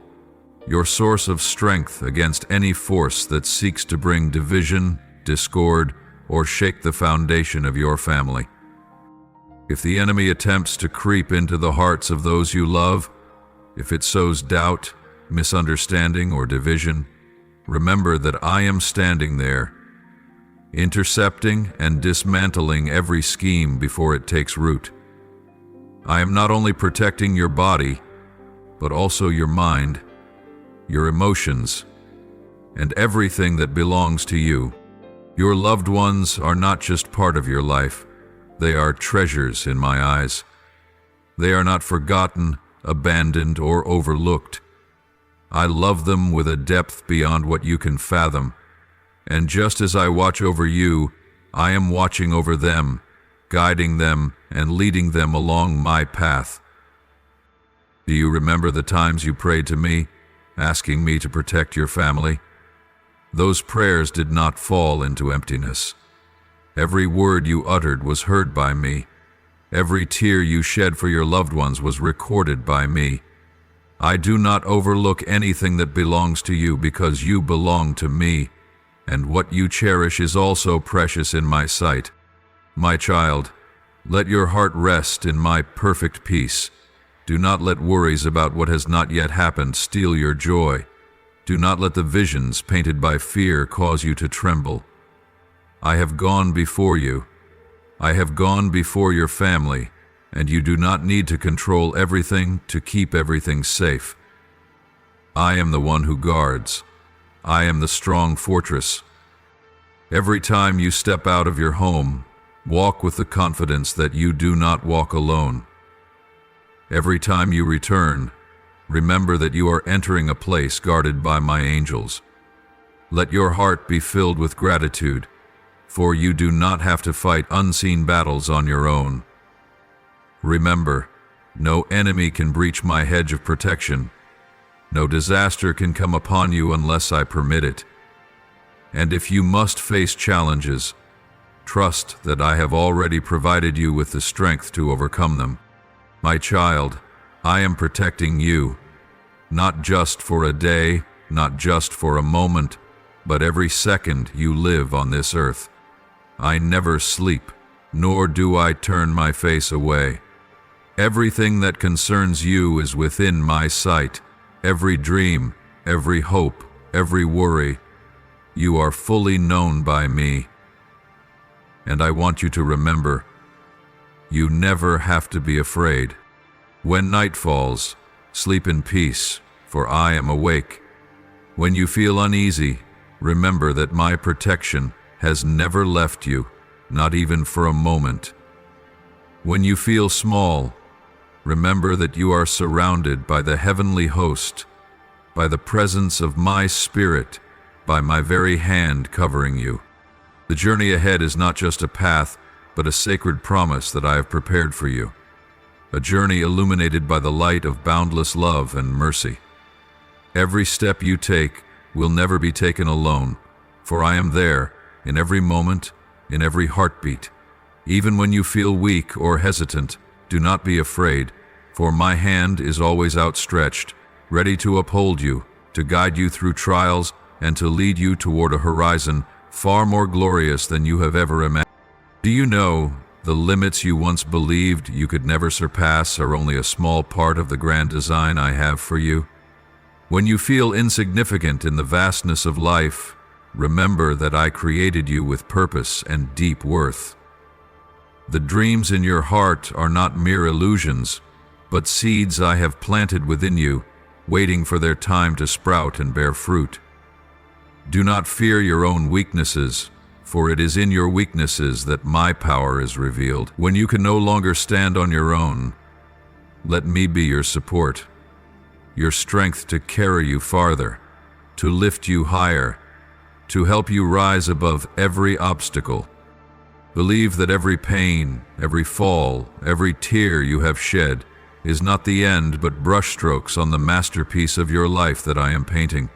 your source of strength against any force that seeks to bring division, discord, or shake the foundation of your family. If the enemy attempts to creep into the hearts of those you love, if it sows doubt, misunderstanding, or division, remember that I am standing there, intercepting and dismantling every scheme before it takes root. I am not only protecting your body, but also your mind, your emotions, and everything that belongs to you. Your loved ones are not just part of your life, they are treasures in my eyes. They are not forgotten, abandoned, or overlooked. I love them with a depth beyond what you can fathom. And just as I watch over you, I am watching over them, guiding them and leading them along my path. Do you remember the times you prayed to me, asking me to protect your family? Those prayers did not fall into emptiness. Every word you uttered was heard by me. Every tear you shed for your loved ones was recorded by me. I do not overlook anything that belongs to you because you belong to me, and what you cherish is also precious in my sight. My child, let your heart rest in my perfect peace. Do not let worries about what has not yet happened steal your joy. Do not let the visions painted by fear cause you to tremble. I have gone before you. I have gone before your family, and you do not need to control everything to keep everything safe. I am the one who guards. I am the strong fortress. Every time you step out of your home, walk with the confidence that you do not walk alone. Every time you return, remember that you are entering a place guarded by my angels. Let your heart be filled with gratitude, for you do not have to fight unseen battles on your own. Remember, no enemy can breach my hedge of protection. No disaster can come upon you unless I permit it. And if you must face challenges, trust that I have already provided you with the strength to overcome them. My child, I am protecting you, not just for a day, not just for a moment, but every second you live on this earth. I never sleep, nor do I turn my face away. Everything that concerns you is within my sight. Every dream, every hope, every worry. You are fully known by me. And I want you to remember, you never have to be afraid. When night falls, sleep in peace, for I am awake. When you feel uneasy, remember that my protection has never left you, not even for a moment. When you feel small, remember that you are surrounded by the heavenly host, by the presence of my Spirit, by my very hand covering you. The journey ahead is not just a path, but a sacred promise that I have prepared for you. A journey illuminated by the light of boundless love and mercy. Every step you take will never be taken alone, for I am there in every moment, in every heartbeat. Even when you feel weak or hesitant, do not be afraid, for my hand is always outstretched, ready to uphold you, to guide you through trials, and to lead you toward a horizon far more glorious than you have ever imagined. Do you know the limits you once believed you could never surpass are only a small part of the grand design I have for you? When you feel insignificant in the vastness of life, remember that I created you with purpose and deep worth. The dreams in your heart are not mere illusions, but seeds I have planted within you, waiting for their time to sprout and bear fruit. Do not fear your own weaknesses, for it is in your weaknesses that my power is revealed. When you can no longer stand on your own, let me be your support, your strength to carry you farther, to lift you higher, to help you rise above every obstacle. Believe that every pain, every fall, every tear you have shed is not the end but brushstrokes on the masterpiece of your life that I am painting.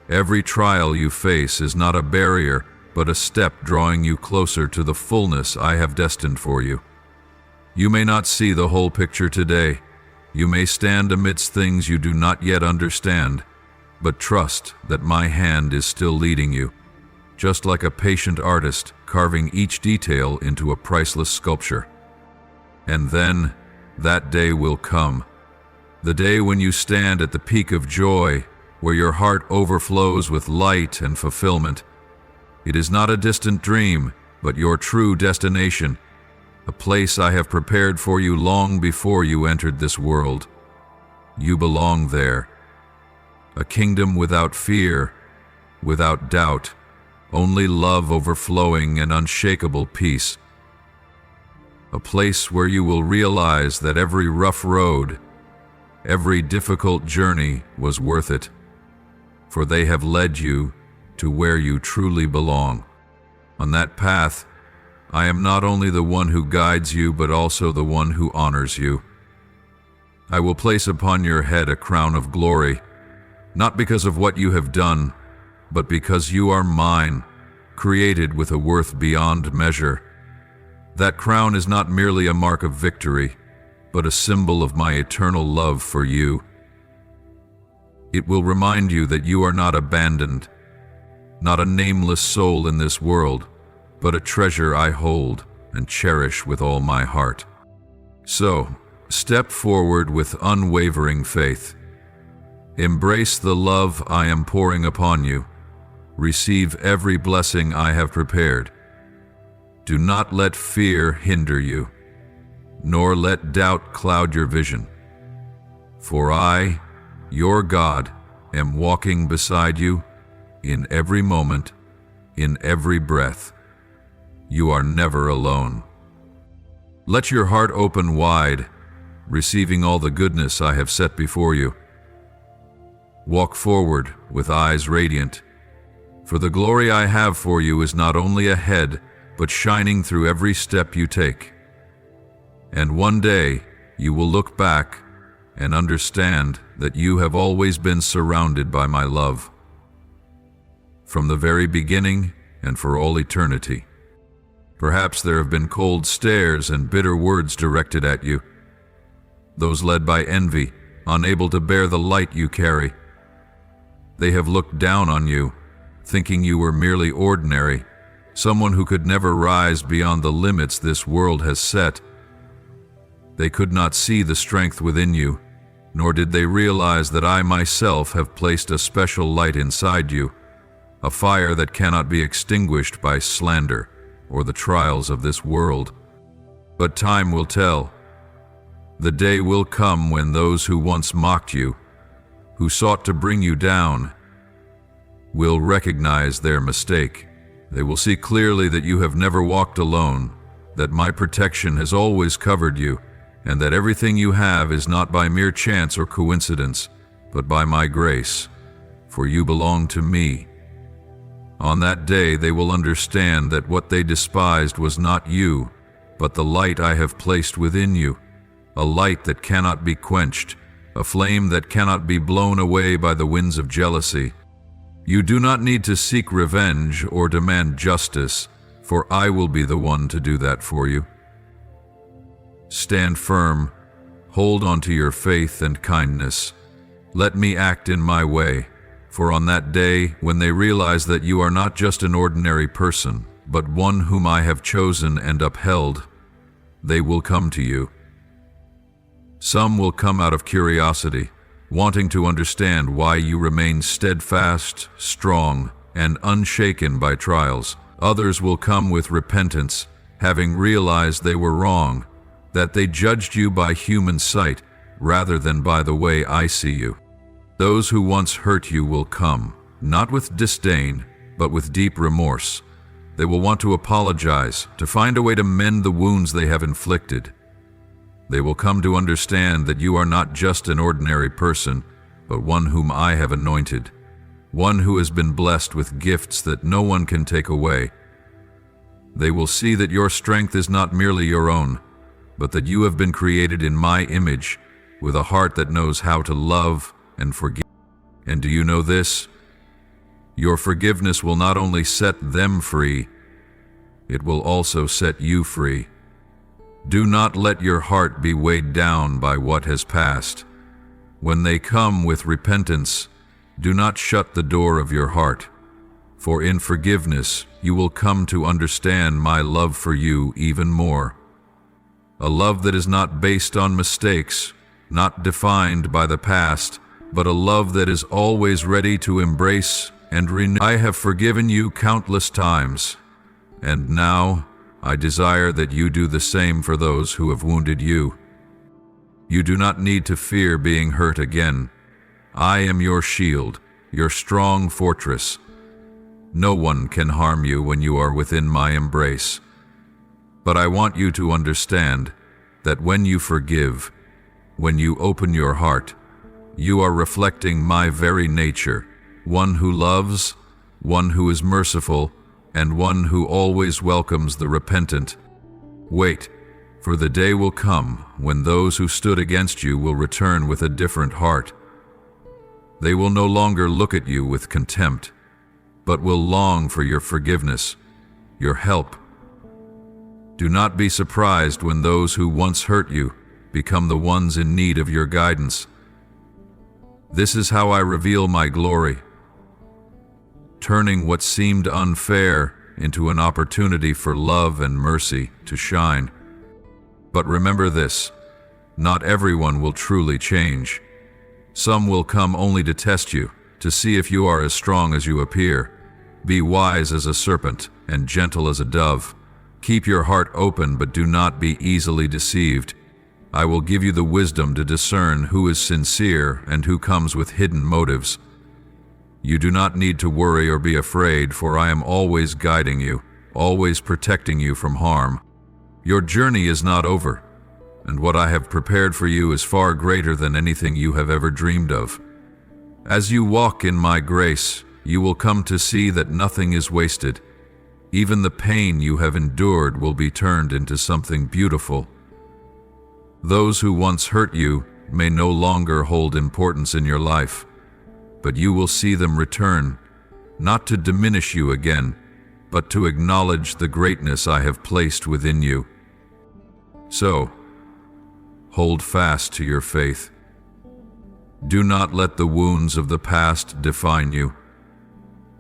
Every trial you face is not a barrier but a step drawing you closer to the fullness I have destined for you. You may not see the whole picture today. You may stand amidst things you do not yet understand, but trust that my hand is still leading you, just like a patient artist carving each detail into a priceless sculpture. And then, that day will come, the day when you stand at the peak of joy, where your heart overflows with light and fulfillment. It is not a distant dream, but your true destination, a place I have prepared for you long before you entered this world. You belong there. A kingdom without fear, without doubt, only love overflowing and unshakable peace. A place where you will realize that every rough road, every difficult journey was worth it, for they have led you to where you truly belong. On that path, I am not only the one who guides you, but also the one who honors you. I will place upon your head a crown of glory, not because of what you have done, but because you are mine, created with a worth beyond measure. That crown is not merely a mark of victory, but a symbol of my eternal love for you. It will remind you that you are not abandoned, not a nameless soul in this world, but a treasure I hold and cherish with all my heart. So, step forward with unwavering faith. Embrace the love I am pouring upon you. Receive every blessing I have prepared. Do not let fear hinder you, nor let doubt cloud your vision. For I, your God, am walking beside you in every moment, in every breath. You are never alone. Let your heart open wide, receiving all the goodness I have set before you. Walk forward with eyes radiant, for the glory I have for you is not only ahead, but shining through every step you take. And one day, you will look back and understand that you have always been surrounded by my love, from the very beginning and for all eternity. Perhaps there have been cold stares and bitter words directed at you, those led by envy, unable to bear the light you carry. They have looked down on you, thinking you were merely ordinary, someone who could never rise beyond the limits this world has set. They could not see the strength within you, nor did they realize that I myself have placed a special light inside you, a fire that cannot be extinguished by slander or the trials of this world. But time will tell. The day will come when those who once mocked you, who sought to bring you down, will recognize their mistake. They will see clearly that you have never walked alone, that my protection has always covered you, and that everything you have is not by mere chance or coincidence, but by my grace, for you belong to me. On that day they will understand that what they despised was not you, but the light I have placed within you, a light that cannot be quenched, a flame that cannot be blown away by the winds of jealousy. You do not need to seek revenge or demand justice, for I will be the one to do that for you. Stand firm, hold on to your faith and kindness. Let me act in my way, for on that day, when they realize that you are not just an ordinary person, but one whom I have chosen and upheld, they will come to you. Some will come out of curiosity, wanting to understand why you remain steadfast, strong, and unshaken by trials. Others will come with repentance, having realized they were wrong, that they judged you by human sight rather than by the way I see you. Those who once hurt you will come, not with disdain, but with deep remorse. They will want to apologize, to find a way to mend the wounds they have inflicted. They will come to understand that you are not just an ordinary person, but one whom I have anointed, one who has been blessed with gifts that no one can take away. They will see that your strength is not merely your own, but that you have been created in my image, with a heart that knows how to love and forgive. And do you know this? Your forgiveness will not only set them free, it will also set you free. Do not let your heart be weighed down by what has passed. When they come with repentance, do not shut the door of your heart, for in forgiveness you will come to understand my love for you even more. A love that is not based on mistakes, not defined by the past, but a love that is always ready to embrace and renew. I have forgiven you countless times, and now I desire that you do the same for those who have wounded you. You do not need to fear being hurt again. I am your shield, your strong fortress. No one can harm you when you are within my embrace. But I want you to understand that when you forgive, when you open your heart, you are reflecting my very nature, one who loves, one who is merciful, and one who always welcomes the repentant. Wait, for the day will come when those who stood against you will return with a different heart. They will no longer look at you with contempt, but will long for your forgiveness, your help. Do not be surprised when those who once hurt you become the ones in need of your guidance. This is how I reveal my glory, turning what seemed unfair into an opportunity for love and mercy to shine. But remember this, not everyone will truly change. Some will come only to test you, to see if you are as strong as you appear. Be wise as a serpent and gentle as a dove. Keep your heart open, but do not be easily deceived. I will give you the wisdom to discern who is sincere and who comes with hidden motives. You do not need to worry or be afraid, for I am always guiding you, always protecting you from harm. Your journey is not over, and what I have prepared for you is far greater than anything you have ever dreamed of. As you walk in my grace, you will come to see that nothing is wasted. Even the pain you have endured will be turned into something beautiful. Those who once hurt you may no longer hold importance in your life, but you will see them return, not to diminish you again, but to acknowledge the greatness I have placed within you. So, hold fast to your faith. Do not let the wounds of the past define you.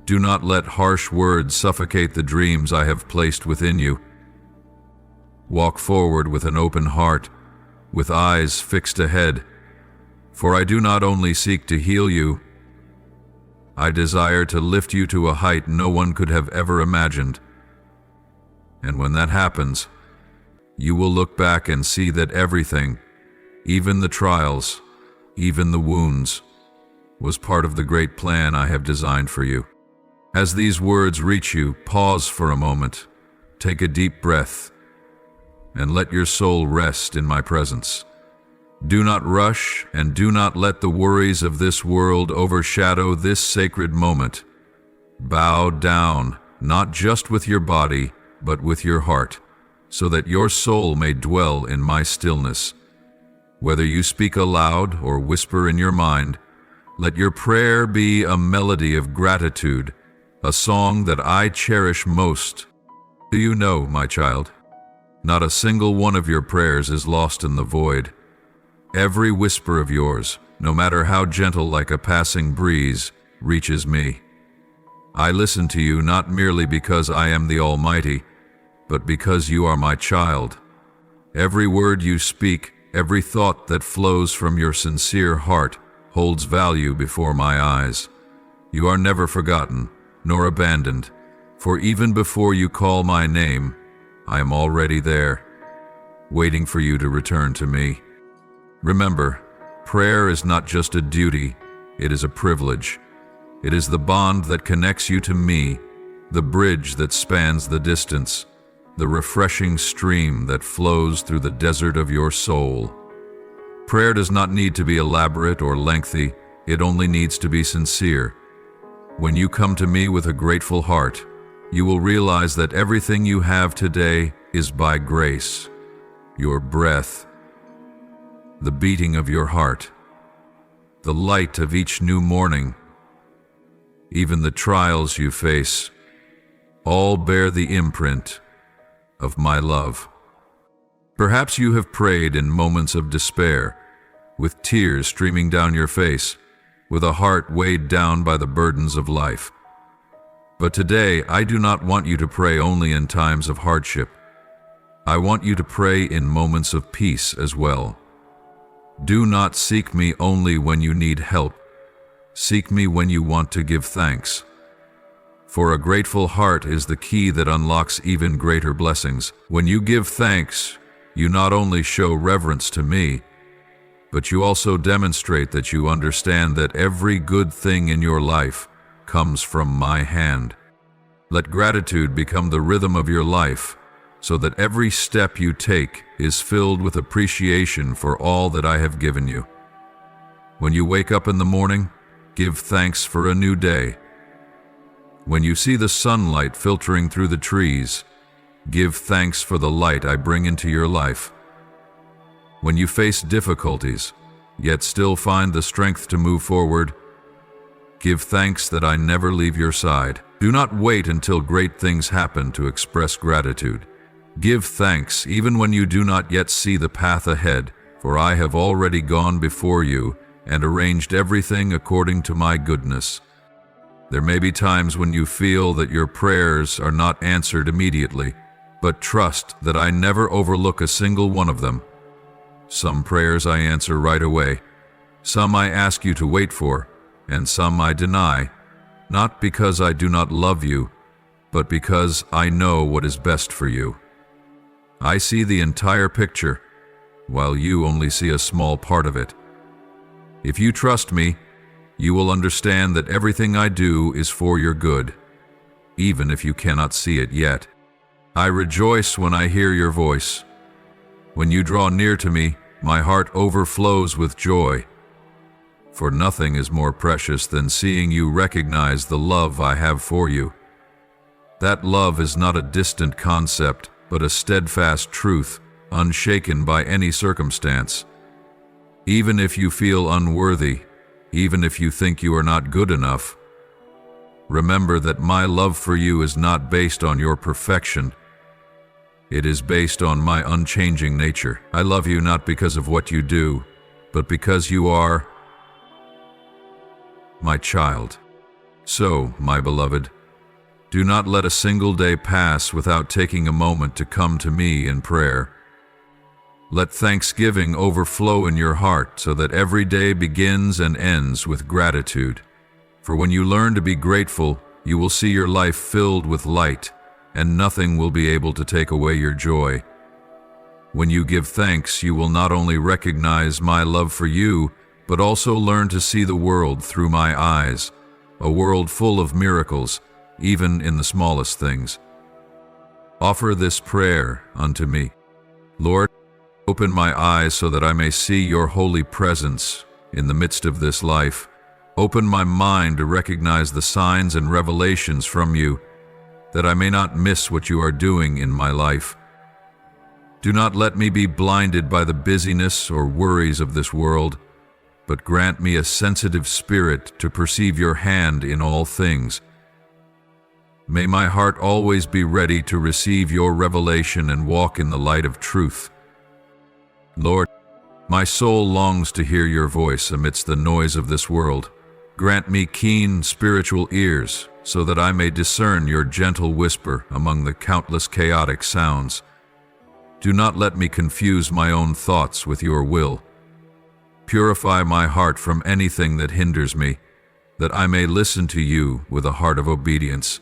Do not let harsh words suffocate the dreams I have placed within you. Walk forward with an open heart, with eyes fixed ahead, for I do not only seek to heal you, I desire to lift you to a height no one could have ever imagined. And when that happens, you will look back and see that everything, even the trials, even the wounds, was part of the great plan I have designed for you. As these words reach you, pause for a moment, take a deep breath, and let your soul rest in my presence. Do not rush, and do not let the worries of this world overshadow this sacred moment. Bow down, not just with your body, but with your heart, so that your soul may dwell in my stillness. Whether you speak aloud or whisper in your mind, let your prayer be a melody of gratitude, a song that I cherish most. Do you know, my child, not a single one of your prayers is lost in the void. Every whisper of yours, no matter how gentle like a passing breeze, reaches me. I listen to you not merely because I am the Almighty, but because you are my child. Every word you speak, every thought that flows from your sincere heart holds value before my eyes. You are never forgotten, nor abandoned, for even before you call my name, I am already there, waiting for you to return to me. Remember, prayer is not just a duty, it is a privilege. It is the bond that connects you to me, the bridge that spans the distance, the refreshing stream that flows through the desert of your soul. Prayer does not need to be elaborate or lengthy, it only needs to be sincere. When you come to me with a grateful heart, you will realize that everything you have today is by grace. Your breath, the beating of your heart, the light of each new morning, even the trials you face, all bear the imprint of my love. Perhaps you have prayed in moments of despair, with tears streaming down your face, with a heart weighed down by the burdens of life. But today, I do not want you to pray only in times of hardship. I want you to pray in moments of peace as well. Do not seek me only when you need help. Seek me when you want to give thanks. For a grateful heart is the key that unlocks even greater blessings. When you give thanks, you not only show reverence to me, but you also demonstrate that you understand that every good thing in your life comes from my hand. Let gratitude become the rhythm of your life, so that every step you take is filled with appreciation for all that I have given you. When you wake up in the morning, give thanks for a new day. When you see the sunlight filtering through the trees, give thanks for the light I bring into your life. When you face difficulties, yet still find the strength to move forward, give thanks that I never leave your side. Do not wait until great things happen to express gratitude. Give thanks even when you do not yet see the path ahead, for I have already gone before you and arranged everything according to my goodness. There may be times when you feel that your prayers are not answered immediately, but trust that I never overlook a single one of them. Some prayers I answer right away, some I ask you to wait for, and some I deny, not because I do not love you, but because I know what is best for you. I see the entire picture, while you only see a small part of it. If you trust me, you will understand that everything I do is for your good, even if you cannot see it yet. I rejoice when I hear your voice. When you draw near to me, my heart overflows with joy. For nothing is more precious than seeing you recognize the love I have for you. That love is not a distant concept, but a steadfast truth, unshaken by any circumstance. Even if you feel unworthy, even if you think you are not good enough, remember that my love for you is not based on your perfection. It is based on my unchanging nature. I love you not because of what you do, but because you are my child. So, my beloved, do not let a single day pass without taking a moment to come to me in prayer. Let thanksgiving overflow in your heart so that every day begins and ends with gratitude. For when you learn to be grateful, you will see your life filled with light, and nothing will be able to take away your joy. When you give thanks, you will not only recognize my love for you, but also learn to see the world through my eyes, a world full of miracles, even in the smallest things. Offer this prayer unto me. Lord, open my eyes so that I may see your holy presence in the midst of this life. Open my mind to recognize the signs and revelations from you, that I may not miss what you are doing in my life. Do not let me be blinded by the busyness or worries of this world, but grant me a sensitive spirit to perceive your hand in all things. May my heart always be ready to receive your revelation and walk in the light of truth. Lord, my soul longs to hear your voice amidst the noise of this world. Grant me keen spiritual ears so that I may discern your gentle whisper among the countless chaotic sounds. Do not let me confuse my own thoughts with your will. Purify my heart from anything that hinders me, that I may listen to you with a heart of obedience.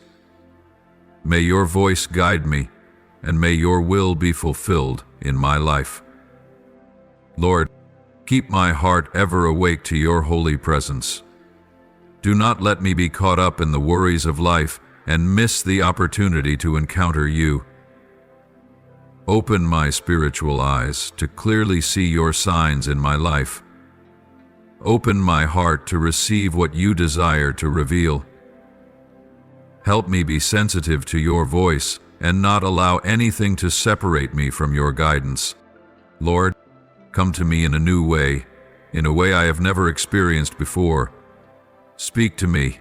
May your voice guide me, and may your will be fulfilled in my life. Lord, keep my heart ever awake to your holy presence. Do not let me be caught up in the worries of life and miss the opportunity to encounter you. Open my spiritual eyes to clearly see your signs in my life. Open my heart to receive what you desire to reveal. Help me be sensitive to your voice and not allow anything to separate me from your guidance. Lord, come to me in a new way, in a way I have never experienced before. Speak to me,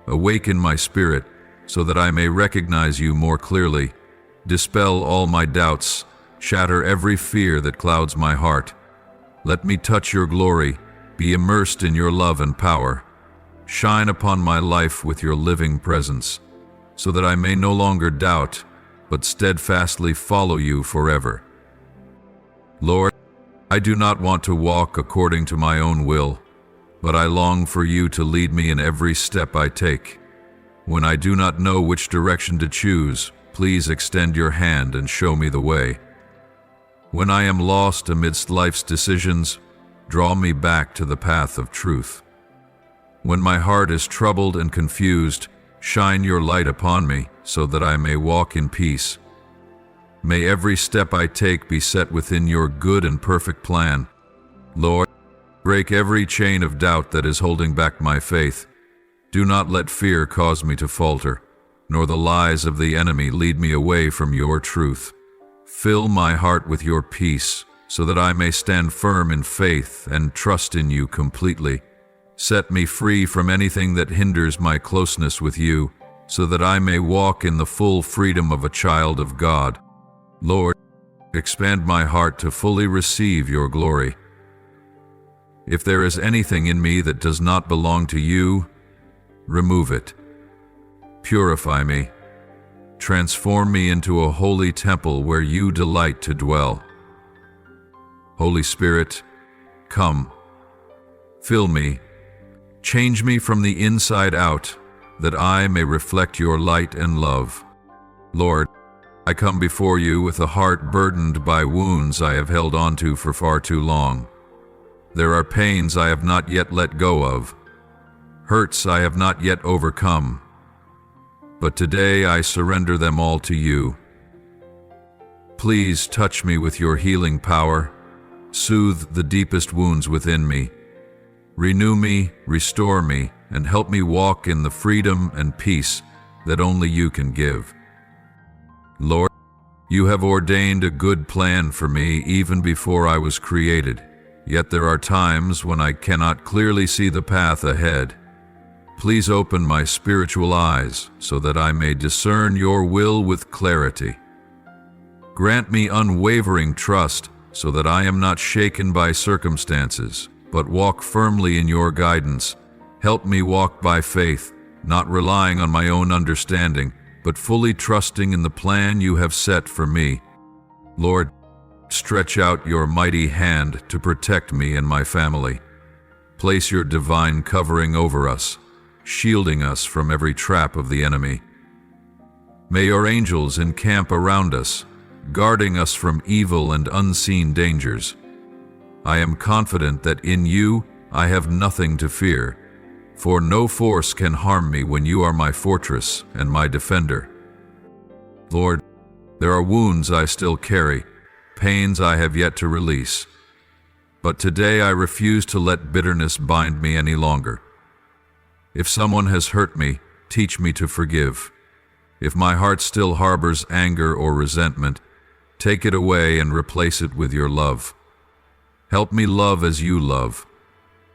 awaken my spirit, so that I may recognize you more clearly. Dispel all my doubts, shatter every fear that clouds my heart. Let me touch your glory, be immersed in your love and power. Shine upon my life with your living presence, so that I may no longer doubt, but steadfastly follow you forever. Lord, I do not want to walk according to my own will, but I long for you to lead me in every step I take. When I do not know which direction to choose, please extend your hand and show me the way. When I am lost amidst life's decisions, draw me back to the path of truth. When my heart is troubled and confused, shine your light upon me so that I may walk in peace. May every step I take be set within your good and perfect plan. Lord, break every chain of doubt that is holding back my faith. Do not let fear cause me to falter, nor the lies of the enemy lead me away from your truth. Fill my heart with your peace, so that I may stand firm in faith and trust in you completely. Set me free from anything that hinders my closeness with you, so that I may walk in the full freedom of a child of God. Lord, expand my heart to fully receive your glory. If there is anything in me that does not belong to you, remove it. Purify me. Transform me into a holy temple where you delight to dwell. Holy Spirit, come. Fill me. Change me from the inside out, that I may reflect your light and love. Lord, I come before you with a heart burdened by wounds I have held onto for far too long. There are pains I have not yet let go of, hurts I have not yet overcome, but today I surrender them all to you. Please touch me with your healing power, soothe the deepest wounds within me, renew me, restore me, and help me walk in the freedom and peace that only you can give. Lord, you have ordained a good plan for me even before I was created. Yet there are times when I cannot clearly see the path ahead. Please open my spiritual eyes so that I may discern your will with clarity. Grant me unwavering trust so that I am not shaken by circumstances, but walk firmly in your guidance. Help me walk by faith, not relying on my own understanding, but fully trusting in the plan you have set for me. Lord, stretch out your mighty hand to protect me and my family. Place your divine covering over us, shielding us from every trap of the enemy. May your angels encamp around us, guarding us from evil and unseen dangers. I am confident that in you I have nothing to fear, for no force can harm me when you are my fortress and my defender. Lord, there are wounds I still carry, pains I have yet to release. But today I refuse to let bitterness bind me any longer. If someone has hurt me, teach me to forgive. If my heart still harbors anger or resentment, take it away and replace it with your love. Help me love as you love.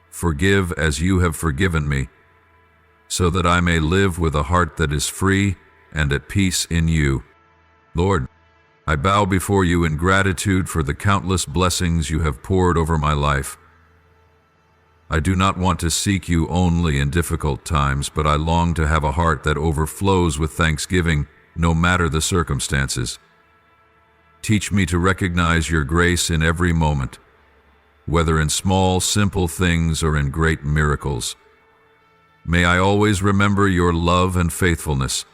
Forgive as you have forgiven me, so that I may live with a heart that is free and at peace in you. Lord, I bow before you in gratitude for the countless blessings you have poured over my life. I do not want to seek you only in difficult times, but I long to have a heart that overflows with thanksgiving, no matter the circumstances. Teach me to recognize your grace in every moment, whether in small, simple things or in great miracles. May I always remember your love and faithfulness,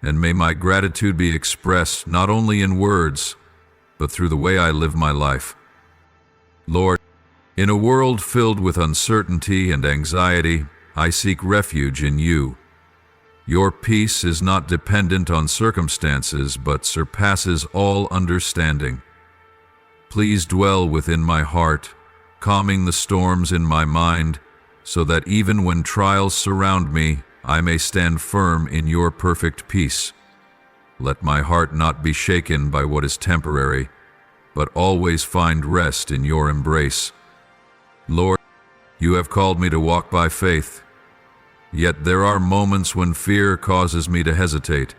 and may my gratitude be expressed not only in words, but through the way I live my life. Lord, in a world filled with uncertainty and anxiety, I seek refuge in you. Your peace is not dependent on circumstances, but surpasses all understanding. Please dwell within my heart, calming the storms in my mind, so that even when trials surround me, I may stand firm in your perfect peace. Let my heart not be shaken by what is temporary, but always find rest in your embrace. Lord, you have called me to walk by faith, yet there are moments when fear causes me to hesitate.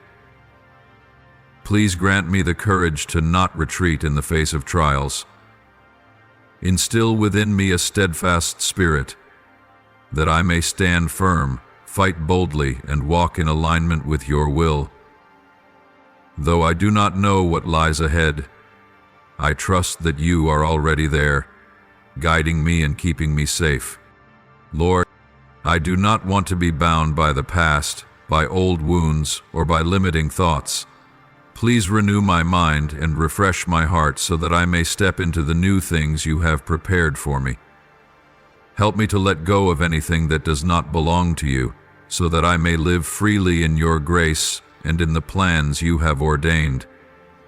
Please grant me the courage to not retreat in the face of trials. Instill within me a steadfast spirit, that I may stand firm, fight boldly, and walk in alignment with your will. Though I do not know what lies ahead, I trust that you are already there, guiding me and keeping me safe. Lord, I do not want to be bound by the past, by old wounds, or by limiting thoughts. Please renew my mind and refresh my heart so that I may step into the new things you have prepared for me. Help me to let go of anything that does not belong to you, so that I may live freely in your grace and in the plans you have ordained.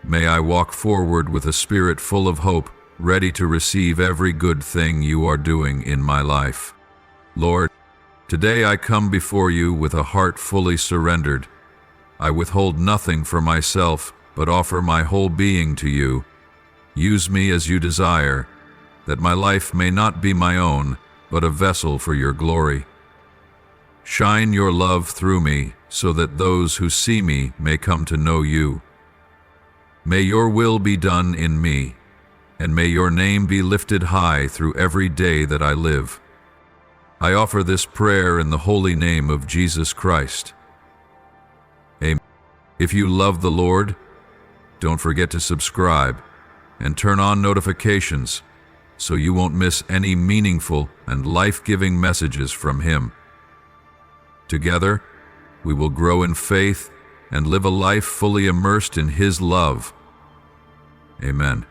May I walk forward with a spirit full of hope, ready to receive every good thing you are doing in my life. Lord, today I come before you with a heart fully surrendered. I withhold nothing for myself, but offer my whole being to you. Use me as you desire, that my life may not be my own, but a vessel for your glory. Shine your love through me, so that those who see me may come to know you. May your will be done in me, and may your name be lifted high through every day that I live. I offer this prayer in the holy name of Jesus Christ. Amen. If you love the Lord, don't forget to subscribe and turn on notifications so you won't miss any meaningful and life-giving messages from Him. Together, we will grow in faith and live a life fully immersed in His love. Amen.